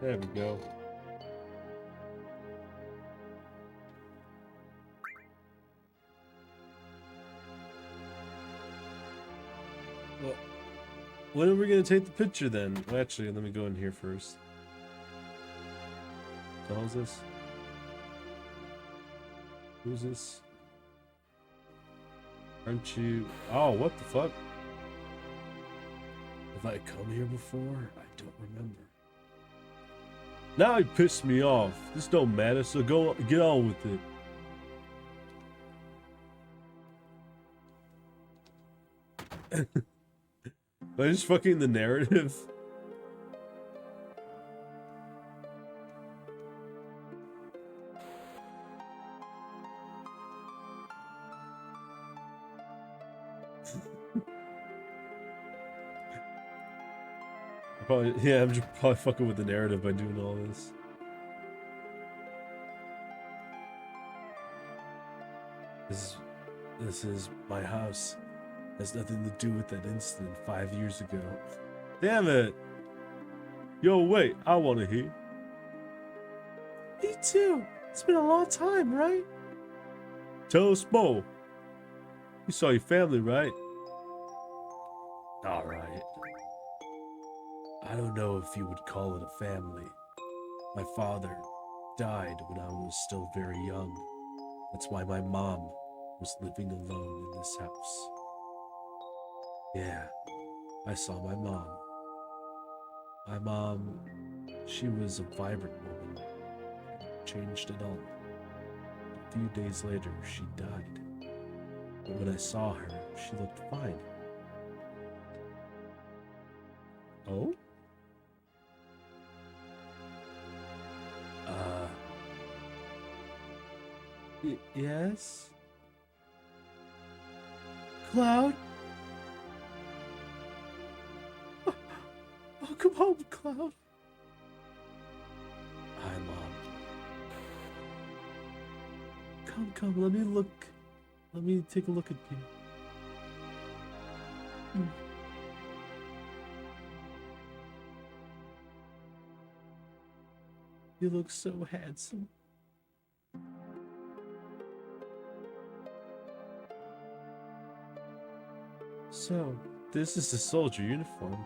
There we go. Well, when are we gonna take the picture then? Well, actually, let me go in here first. What the hell is this? Who's this? Aren't you? Oh, what the fuck? Have I come here before? I don't remember. Now he pissed me off. This don't matter, so get on with it. Am I just fucking the narrative? I'm just probably fucking with the narrative by doing all this. This is my house. Has nothing to do with that incident 5 years ago. Damn it! Yo, wait, I want to hear. Me too. It's been a long time, right? Tell us more. You saw your family, right? All right. I don't know if you would call it a family. My father, died when I was still very young. That's why my mom was living alone in this house. Yeah, I saw my mom. My mom, she was a vibrant woman. Changed at all. A few days later, she died. But when I saw her, she looked fine. Oh? Yes? Cloud? Oh, come home, Cloud. Hi, Mom. Come, let me look. Let me take a look at you. You look so handsome. So, this is a soldier uniform.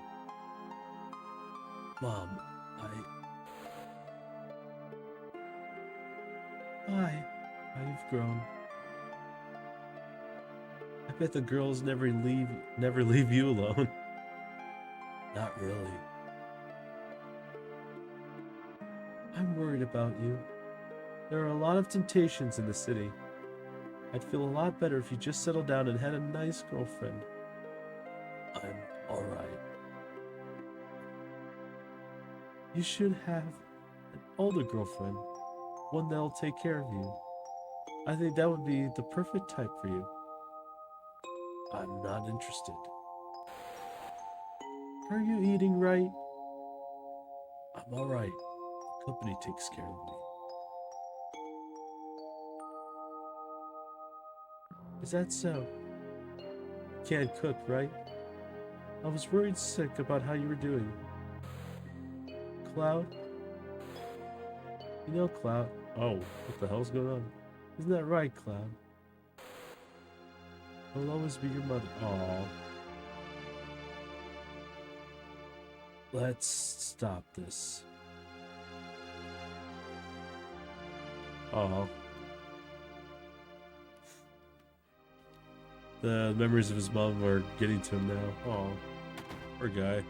Mom, Hi. How you've grown. I bet the girls never leave you alone. Not really. I'm worried about you. There are a lot of temptations in the city. I'd feel a lot better if you just settled down and had a nice girlfriend. I'm alright. You should have an older girlfriend, one that'll take care of you. I think that would be the perfect type for you. I'm not interested. Are you eating right? I'm alright. The company takes care of me. Is that so? Can't cook, right? I was worried sick about how you were doing. Cloud? You know, Cloud. Oh, what the hell's going on? Isn't that right, Cloud? I'll always be your mother. Aw. Let's stop this. Aw. The memories of his mom are getting to him now. Aw. Poor guy.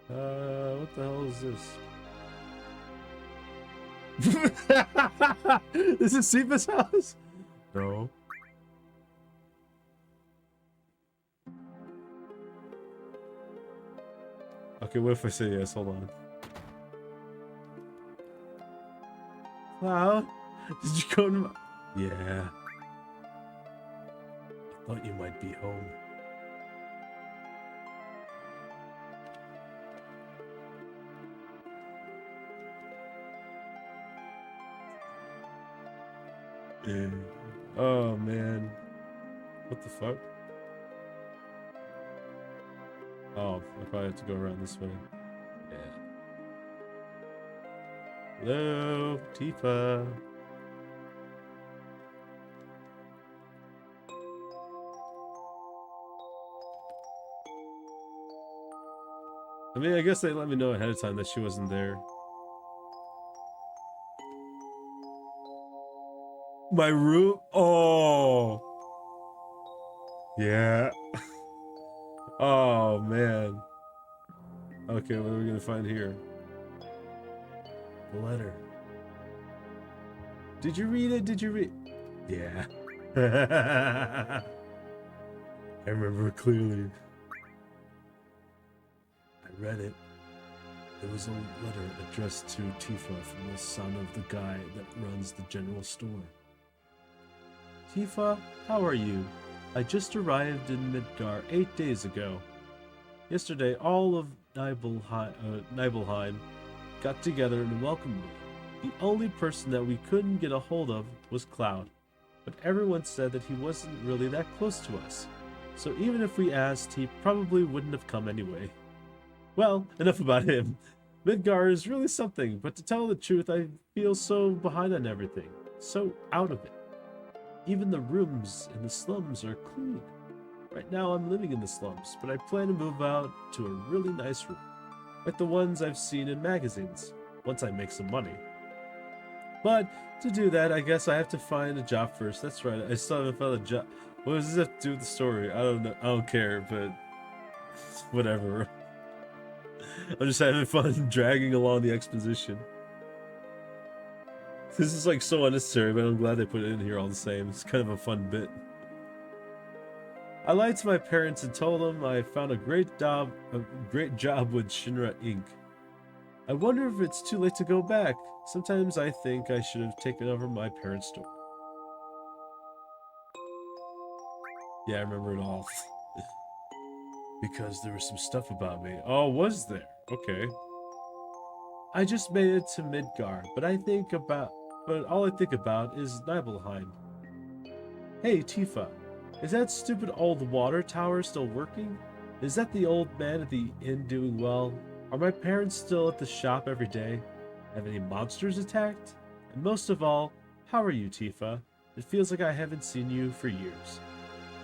What the hell is this? This is Siva's house? No. Okay, what if I say yes? Hold on. Cloud? Did you go to my... Yeah. I thought you might be home. Oh man. What the fuck? Oh, I probably have to go around this way. Yeah. Hello, Tifa. I mean, I guess they let me know ahead of time that she wasn't there. My room? Oh. Yeah. Oh, man. Okay, what are we gonna find here? The letter. Did you read it? Did you read? Yeah. I remember clearly. I read it. It was a letter addressed to Tifa from the son of the guy that runs the general store. Tifa, how are you? I just arrived in Midgar 8 days ago. Yesterday, all of Nibelheim got together and welcomed me. The only person that we couldn't get a hold of was Cloud, but everyone said that he wasn't really that close to us. So even if we asked, he probably wouldn't have come anyway. Well, enough about him. Midgar is really something, but to tell the truth, I feel so behind on everything. So out of it. Even the rooms in the slums are clean. Right now I'm living in the slums, but I plan to move out to a really nice room, like the ones I've seen in magazines. once I make some money. But to do that, I guess I have to find a job first. That's right. I still haven't found a job. What does this have to do with the story? I don't know. I don't care, but whatever. I'm just having fun dragging along the exposition. This is like so unnecessary, but I'm glad they put it in here all the same. It's kind of a fun bit. I lied to my parents and told them I found a great job with Shinra Inc. I wonder if it's too late to go back. Sometimes I think I should have taken over my parents' store. Yeah, I remember it all. Because there was some stuff about me. Oh, was there? Okay. I just made it to Midgar, but all I think about is Nibelheim. Hey, Tifa. Is that stupid old water tower still working? Is that the old man at the inn doing well? Are my parents still at the shop every day? Have any monsters attacked? And most of all, how are you, Tifa? It feels like I haven't seen you for years.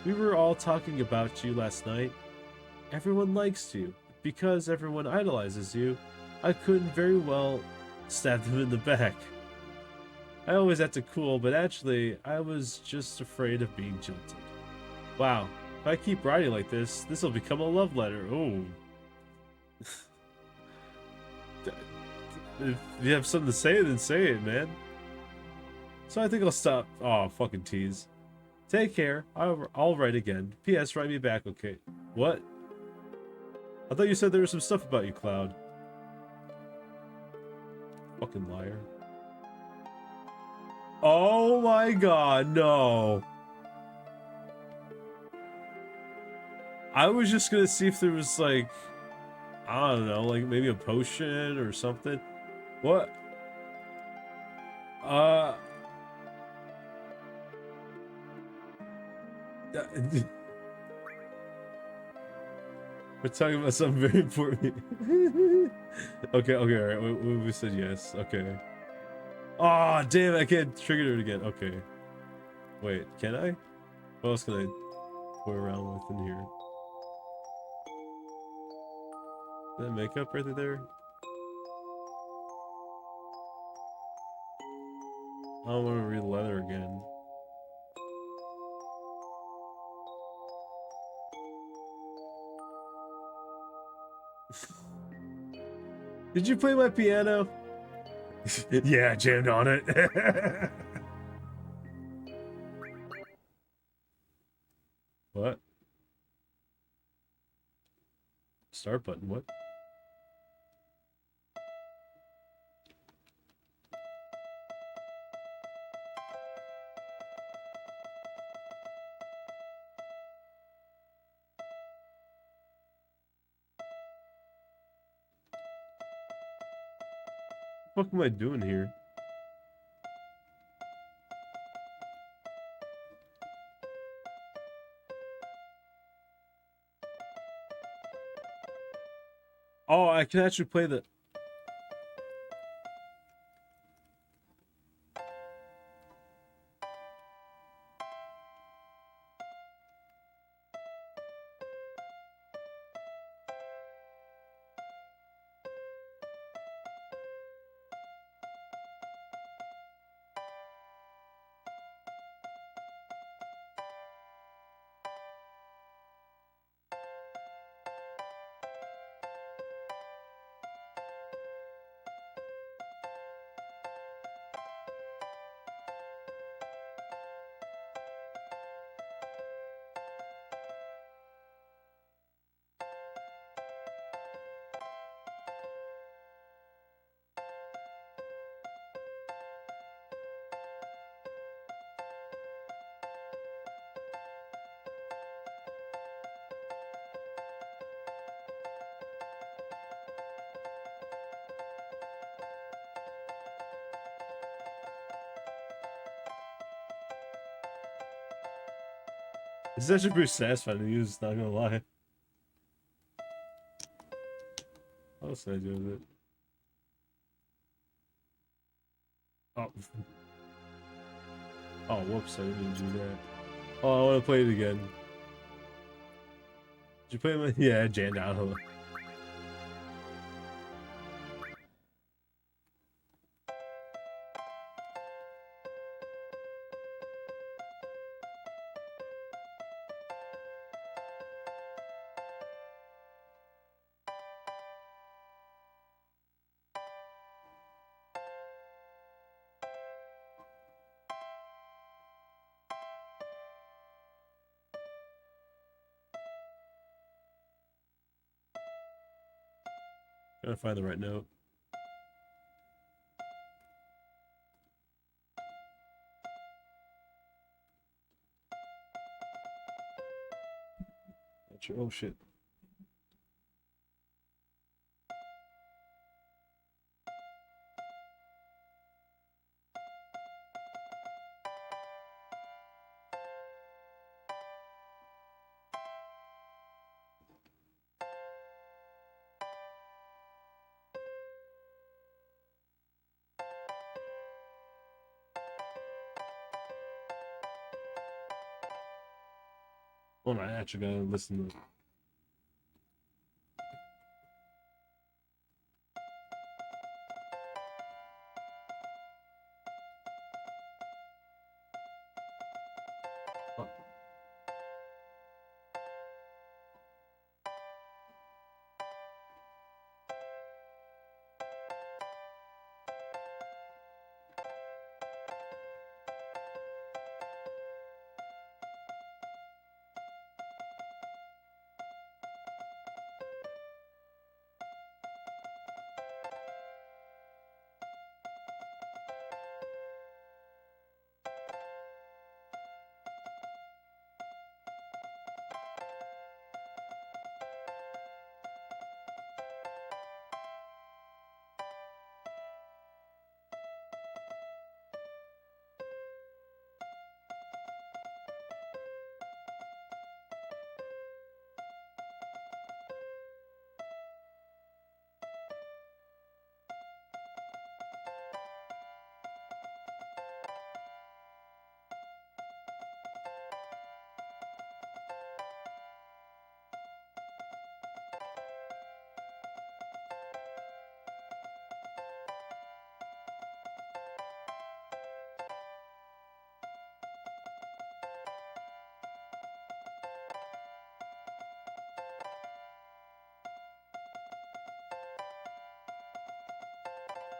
We were all talking about you last night. Everyone likes you. Because everyone idolizes you, I couldn't very well stab them in the back. I always act cool, but actually, I was just afraid of being jilted. Wow, if I keep writing like this, this will become a love letter. Oh. If you have something to say, then say it, man. So I think I'll stop. Oh, fucking tease. Take care. I'll write again. P.S. Write me back, okay? What? I thought you said there was some stuff about you, Cloud. Fucking liar. Oh my god, no. I was just gonna see if there was like, I don't know, like maybe a potion or something. What? We're talking about something very important. Okay, alright, we said yes, okay. Aw, damn, I can't trigger it again, okay. Wait, can I? What else can I toy around with in here? Is that makeup right there? I don't want to read leather again. Did you play my piano? Yeah, I jammed on it. What? Start button, what? What the fuck am I doing here? Oh, I can actually play the... This is actually pretty satisfying to use, not gonna lie. What else did I do with it? Oh. Oh, whoops, I didn't do that. Oh, I want to play it again. Did you play my... Yeah, I jammed out. Gotta find the right note. Not sure. Oh shit. Oh, I actually gotta listen to.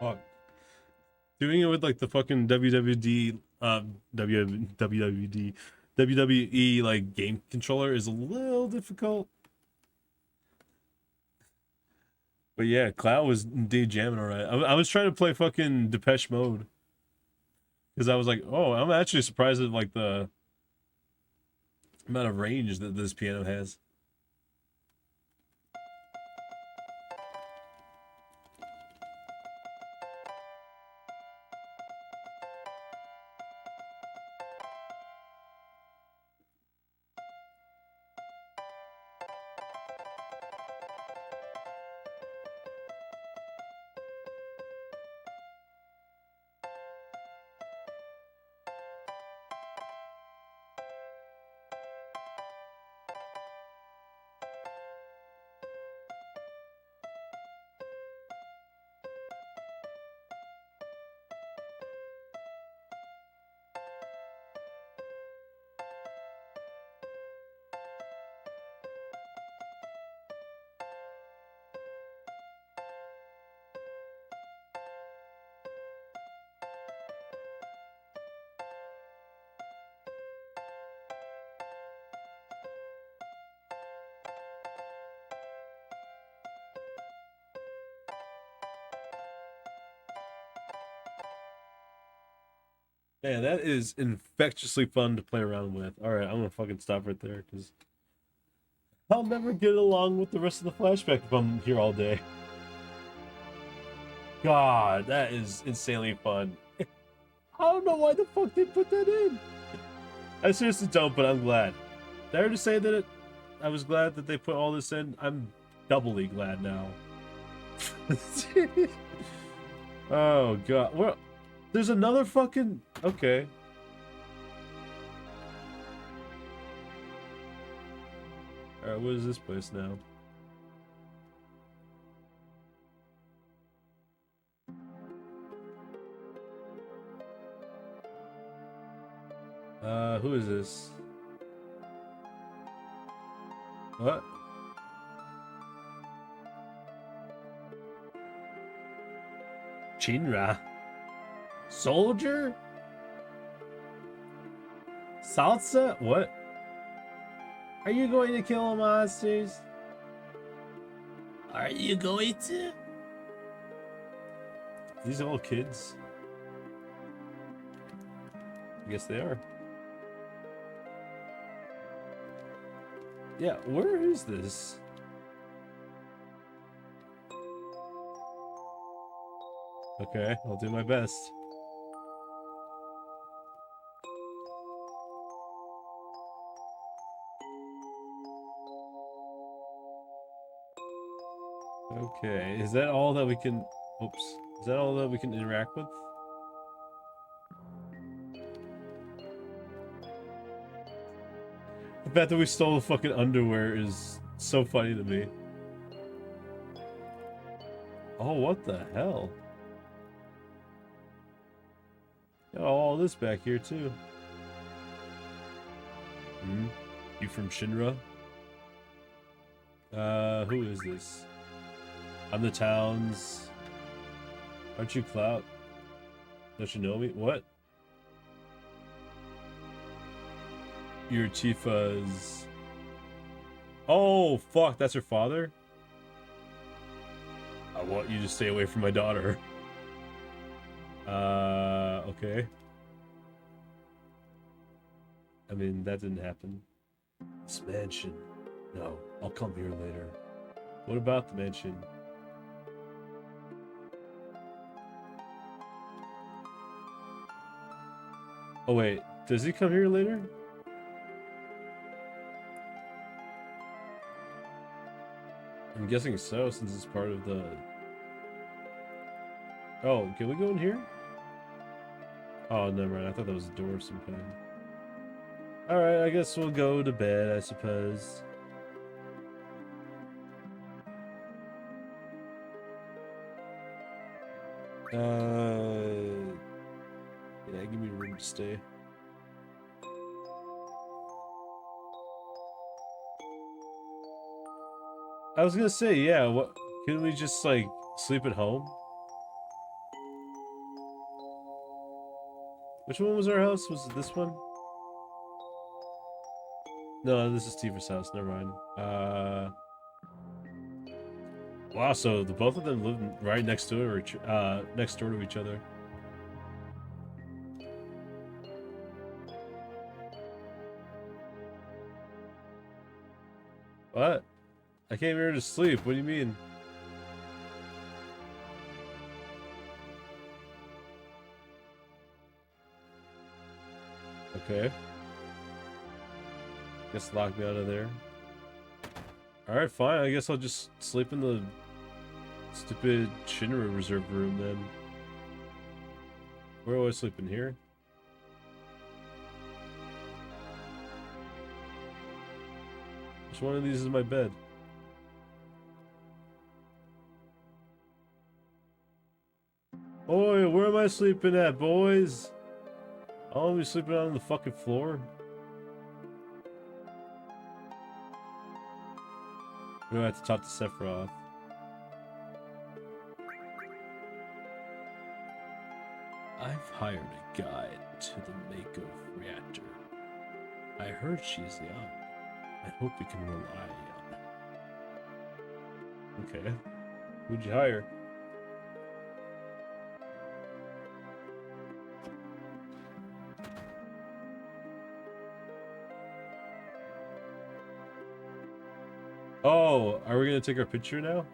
Fuck. Doing it with like the fucking WWD, WWD, WWE like game controller is a little difficult. But yeah, Cloud was indeed jamming alright. I was trying to play fucking Depeche Mode because I was like, oh, I'm actually surprised at like the amount of range that this piano has. Yeah, that is infectiously fun to play around with. All right, I'm gonna fucking stop right there because I'll never get along with the rest of the flashback if I'm here all day. God, that is insanely fun. I don't know why the fuck they put that in. I seriously don't, but I'm glad. Dare to say that I was glad that they put all this in. I'm doubly glad now. Oh god, well, there's another fucking okay. All right, what is this place now? Who is this? What? Chinra. Soldier? Salsa? What? Are you going to kill monsters? Are you going to? These all kids? I guess they are. Yeah, where is this? Okay, I'll do my best. Okay, is that all that we can... Oops. Is that all that we can interact with? The fact that we stole the fucking underwear is so funny to me. Oh, what the hell? Got all this back here, too. Hmm? You from Shinra? Who is this? I'm the town's... Aren't you Clout? Don't you know me? What? You're Tifa's... Oh, fuck, that's her father? I want you to stay away from my daughter. Okay. I mean, that didn't happen. This mansion. No, I'll come here later. What about the mansion? Oh wait, does he come here later? I'm guessing so, since it's part of the... Oh, can we go in here? Oh, never mind. I thought that was a door of some kind. Alright, I guess we'll go to bed, I suppose. Yeah, give me room to stay. I was gonna say, yeah, what... Couldn't we just, like, sleep at home? Which one was our house? Was it this one? No, this is Tifa's house. Never mind. Wow, so the both of them live right next to it, or next door to each other. What? I came here to sleep. What do you mean? Okay. Guess lock me out of there. Alright, fine. I guess I'll just sleep in the stupid Shinra reserve room then. Where do I sleep, in here? Which one of these is my bed? Oi, where am I sleeping at, boys? I'll be sleeping on the fucking floor. We're gonna have to talk to Sephiroth. I've hired a guide to the Mako reactor. I heard she's young. I hope we can rely on her. Okay. Who'd you hire? Oh, are we gonna take our picture now?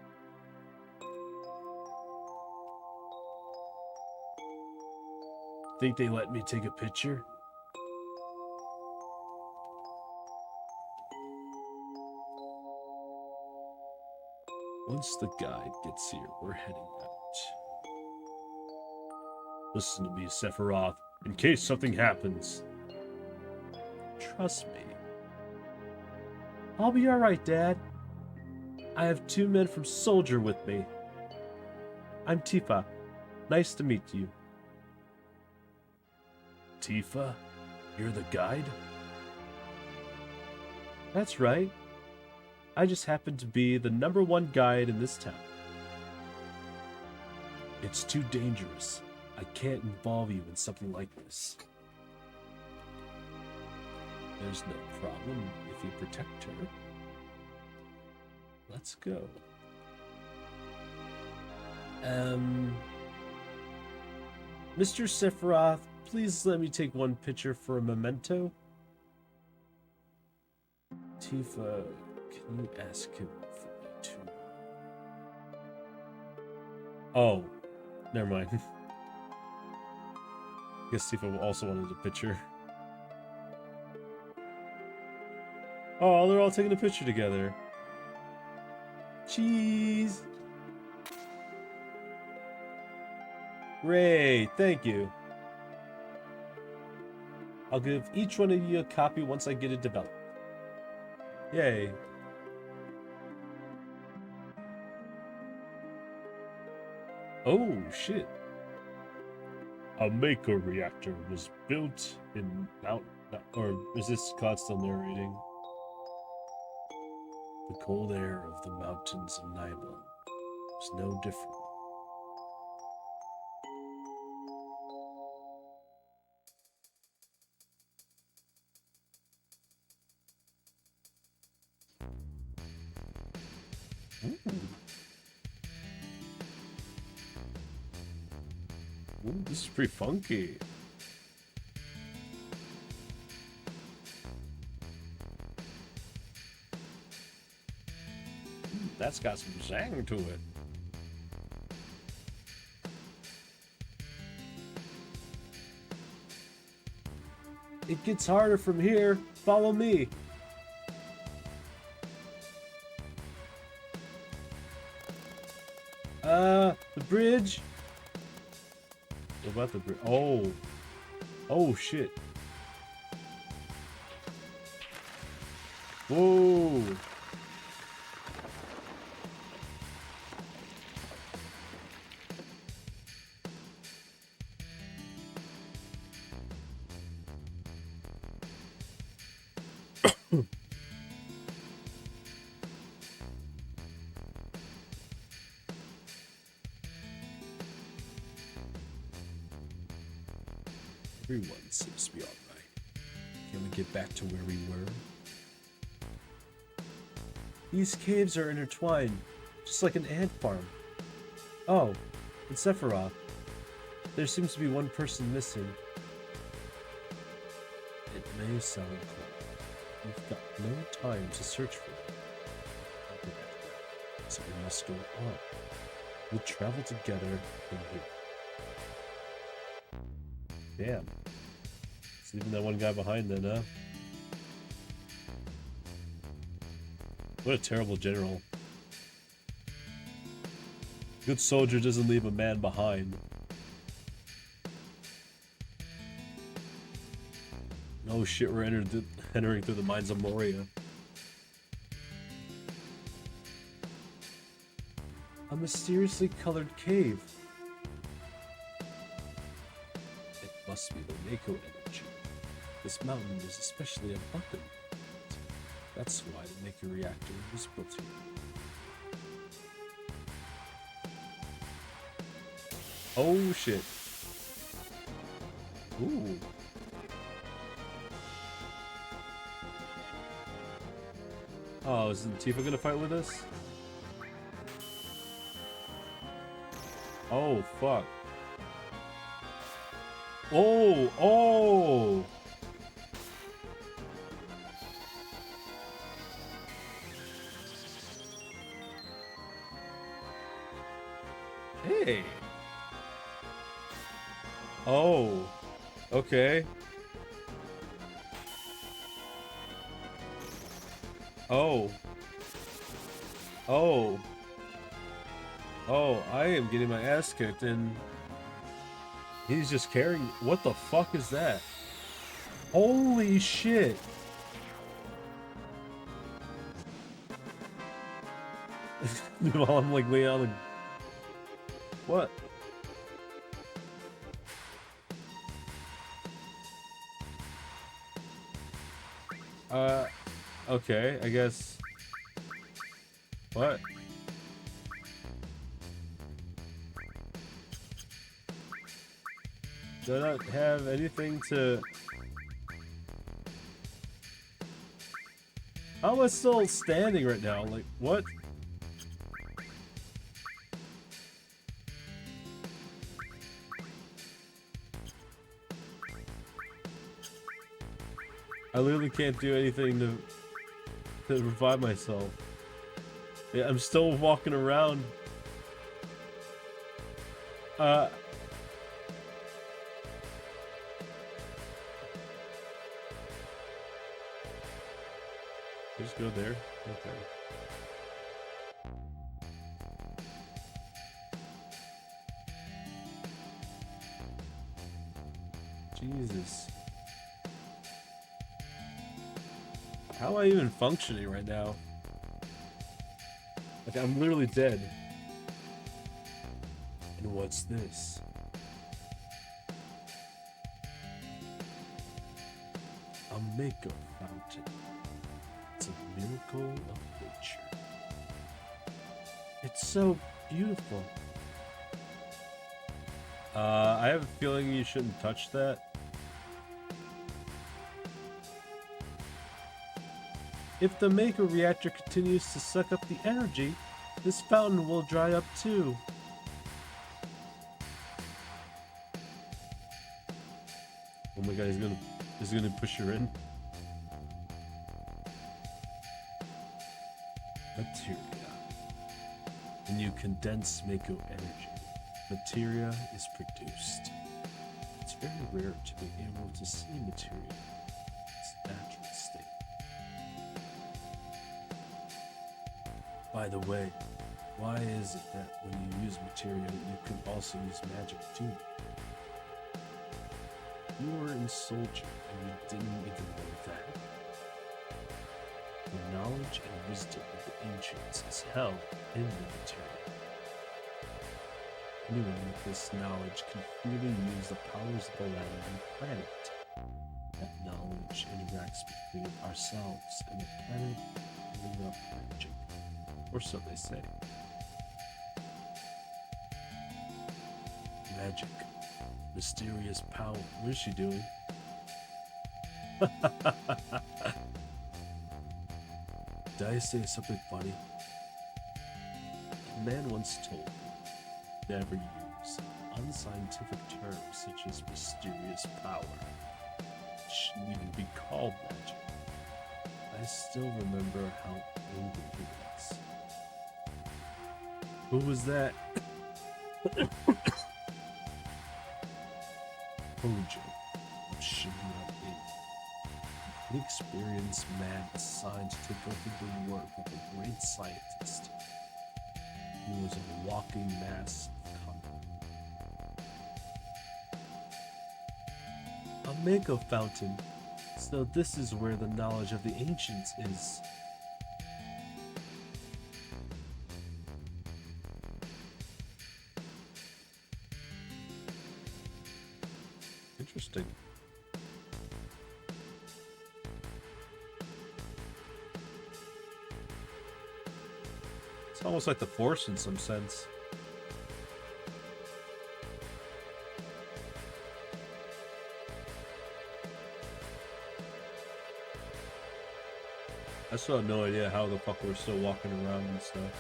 Think they let me take a picture? Once the guide gets here, we're heading out. Listen to me, Sephiroth, in case something happens. Trust me. I'll be alright, Dad. I have 2 men from Soldier with me. I'm Tifa. Nice to meet you. Tifa? You're the guide? That's right. I just happen to be the #1 guide in this town. It's too dangerous. I can't involve you in something like this. There's no problem if you protect her. Let's go. Mr. Sephiroth, please let me take one picture for a memento. Tifa, can you ask him for me too? Oh, never mind. I guess Tifa also wanted a picture. Oh, they're all taking a picture together. Cheese! Ray, thank you. I'll give each one of you a copy once I get it developed. Yay. Oh, shit. A Mako reactor was built in Mount... Or is this Cloud still narrating? The cold air of the mountains of Nibelung was no different. Ooh, this is pretty funky. That's got some zang to it. It gets harder from here. Follow me. The bridge. What about the bridge? Oh. Oh, shit. Whoa. Everyone seems to be all right. Can we get back to where we were? These caves are intertwined, just like an ant farm. Oh, it's Sephiroth. There seems to be one person missing. It may sound cold. We've got no time to search for him. So we must go on. We'll travel together from here. Damn. It's leaving that one guy behind then, huh? What a terrible general. Good soldier doesn't leave a man behind. Oh shit, we're entering through the mines of Moria. A mysteriously colored cave. It must be the Mako energy. This mountain is especially abundant. That's why the Mako reactor was built here. Oh shit. Ooh. Oh, isn't Tifa gonna fight with us? Oh, fuck. Oh, oh! Hey! Oh, okay. Oh. Oh. Oh, I am getting my ass kicked and he's just carrying. What the fuck is that? Holy shit. While I'm like laying on the... What? Okay, I guess. What? Do I not have anything to... How am I still standing right now? Like, what? I literally can't do anything to revive myself. Yeah, I'm still walking around. Just go there. Okay. Jesus. How am I even functioning right now? Like, I'm literally dead. And what's this? A makeup fountain. It's a miracle of nature. It's so beautiful. I have a feeling you shouldn't touch that. If the Mako reactor continues to suck up the energy, this fountain will dry up too. Oh my god, he's gonna push her in. Materia. When you condense Mako energy, materia is produced. It's very rare to be able to see materia in its natural state. By the way, why is it that when you use materia, you can also use magic too? You were in Soldier and you didn't even know that. The knowledge and wisdom of the ancients is held in the materia. Anyone with this knowledge can freely use the powers of the land and planet. That knowledge interacts between ourselves and the planet living up magic. Or so they say. Magic. Mysterious power. What is she doing? Did I say something funny? A man once told me, never use unscientific terms such as mysterious power. It shouldn't even be called magic. I still remember how angry he was. Who was that? Hojo of Shinra Inc. An experienced man assigned to take over the work of a great scientist. He was a walking mass of content. A Mako fountain. So this is where the knowledge of the ancients is. Interesting. It's almost like the Force in some sense. I still have no idea how the fuck we're still walking around and stuff.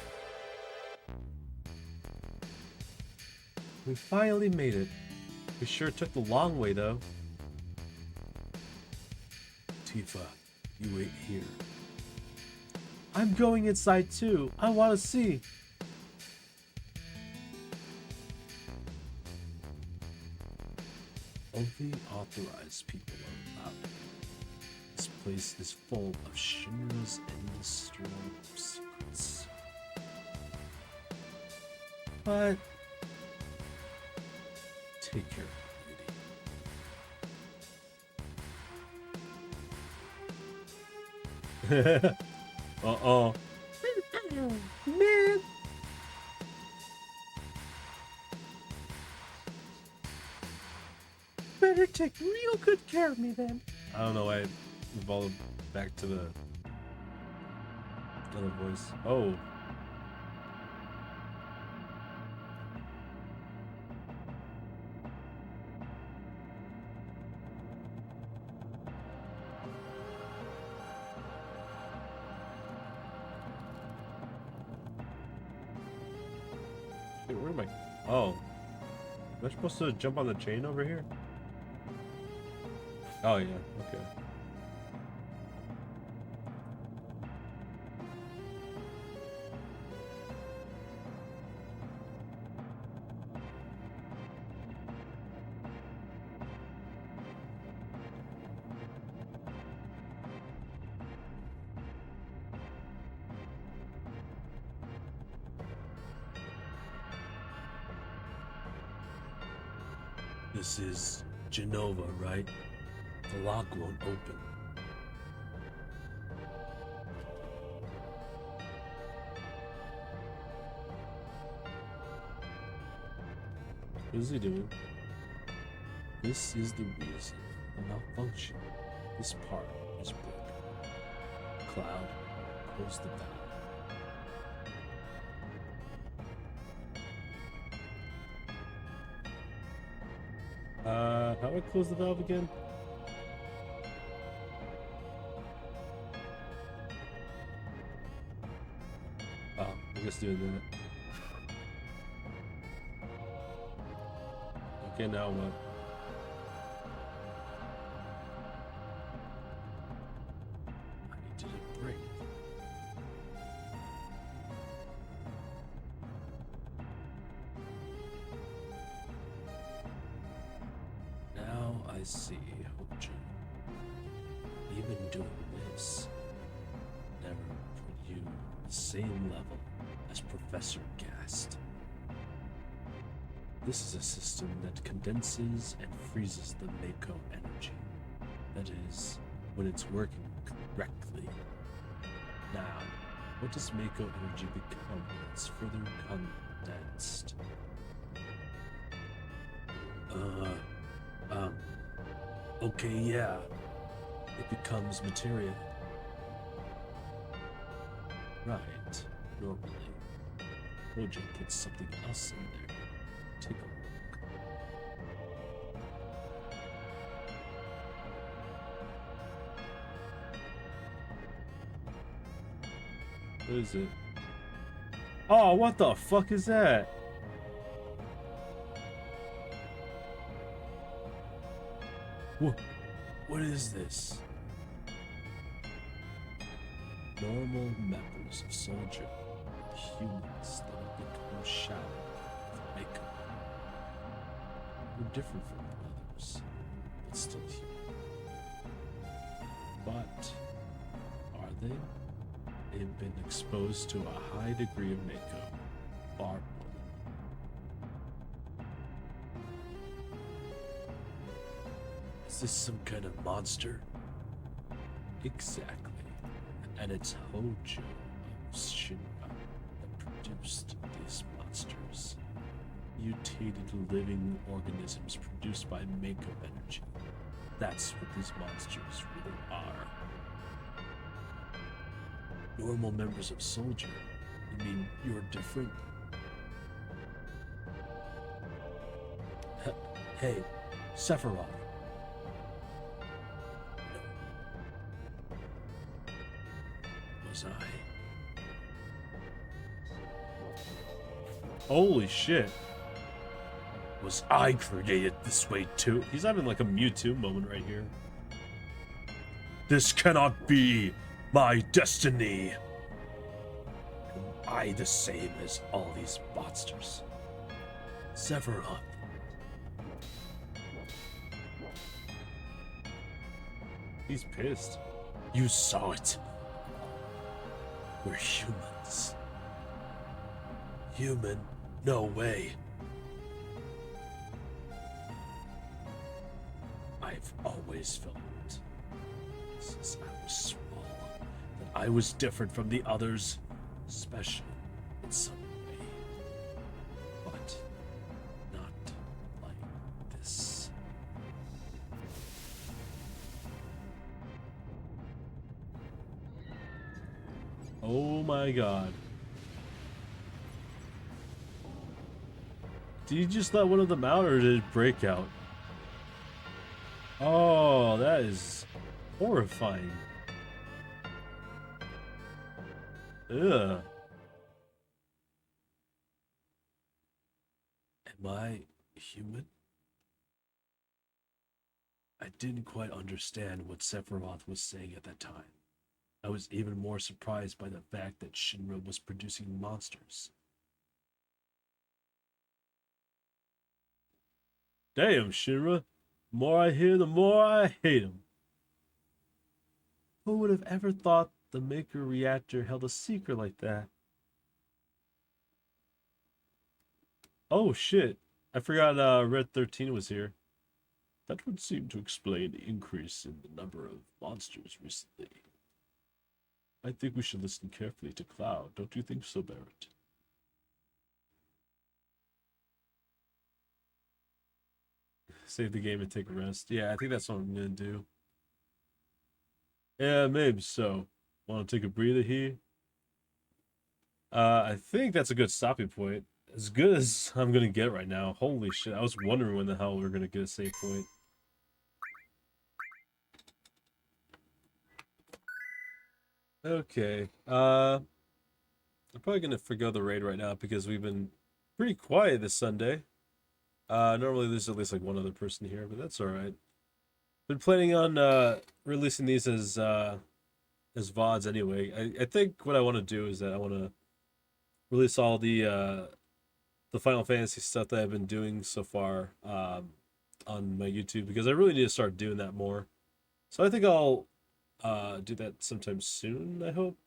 We finally made it. We sure took the long way, though. Tifa, you wait here. I'm going inside, too. I want to see. Only authorized people are allowed. This place is full of Shinra's industrial secrets. But take care of the lady. Uh-oh. Man! Better take real good care of me then. I don't know why I evolved back to the other voice. Oh. Wait, where am I? Oh. Am I supposed to jump on the chain over here? Oh, yeah. Okay. This is Genova, right? The lock won't open. What is he doing? This is the reason for the malfunction. This part is broken. Cloud, close the valve. How do I close the valve again? Oh, I guess doing that. Okay, now what? I didn't break. Now I see, Hojo. Even doing this never put you on the same level as Professor Gast. This is a system that condenses and freezes the Mako energy. That is, when it's working correctly. Now, what does Mako energy become when it's further condensed? Okay, yeah. It becomes materia. Right, normally. Hojo puts something else in there. Take a look. What is it? Oh, what the fuck is that? What is this? Normal members of Soldier are humans that have become shadowed with makeup. We're different from others, but still human. But are they? They've been exposed to a high degree of makeup, far more. Is this some kind of monster? Exactly. And it's Hojo of Shinra that produced these monsters. Mutated living organisms produced by makeup energy. That's what these monsters really are. Normal members of Soldier? You mean you're different? Hey, Sephiroth. Was I? Holy shit. Was I created this way too? He's having like a Mewtwo moment right here. This cannot be my destiny. Am I the same as all these monsters? Sephiroth. He's pissed. You saw it. We're humans. Human? No way. I've always felt since I was small that I was different from the others, special in some way, but not like this. Oh my god. Did you just let one of them out or did it break out? Oh, that is horrifying. Ugh. Am I human? I didn't quite understand what Sephiroth was saying at that time. I was even more surprised by the fact that Shinra was producing monsters. Damn, Shinra. The more I hear, the more I hate him. Who would have ever thought the Maker reactor held a secret like that? Oh shit. I forgot Red 13 was here. That would seem to explain the increase in the number of monsters recently. I think we should listen carefully to Cloud. Don't you think so, Barrett? Save the game and take a rest. Yeah, I think that's what I'm gonna do. Yeah, maybe so. Want to take a breather here? I think that's a good stopping point. As good as I'm gonna get right now. Holy shit, I was wondering when the hell we were gonna get a save point. Okay, I'm probably gonna forgo the raid right now because we've been pretty quiet this Sunday. Normally there's at least like one other person here, but that's alright. Been planning on releasing these as VODs anyway. I think what I want to do is that I want to release all the Final Fantasy stuff that I've been doing so far on my YouTube because I really need to start doing that more. So I think I'll do that sometime soon, I hope.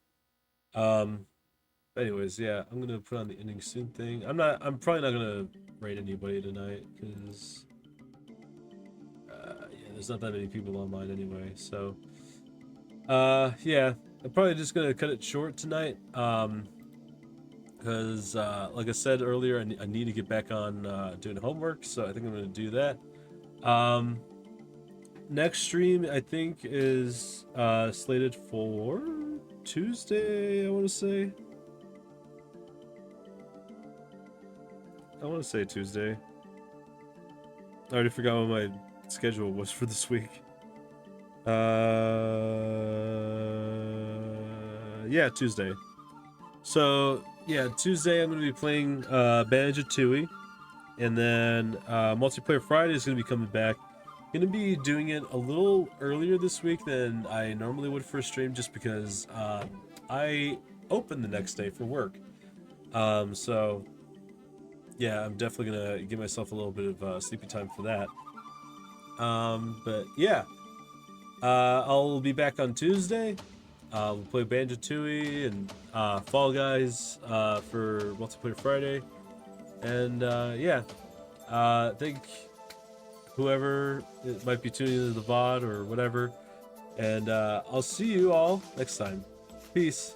Anyways, yeah, I'm gonna put on the ending soon thing. I'm probably not gonna raid anybody tonight because yeah, there's not that many people online anyway. So yeah, I'm probably just gonna cut it short tonight. Because like I said earlier, I need to get back on doing homework, so I think I'm gonna do that. Next stream I think is slated for Tuesday. I want to say Tuesday. I already forgot what my schedule was for this week. Yeah, Tuesday. So yeah, Tuesday I'm gonna be playing Banjo-Tooie, and then Multiplayer Friday is gonna be coming back. Gonna be doing it a little earlier this week than I normally would for a stream, just because I open the next day for work. So yeah, I'm definitely gonna give myself a little bit of sleepy time for that. But yeah, I'll be back on Tuesday. We'll play Banjo-Tooie and Fall Guys for Multiplayer Friday. And yeah, I think whoever it might be tuning into the VOD or whatever. And I'll see you all next time. Peace.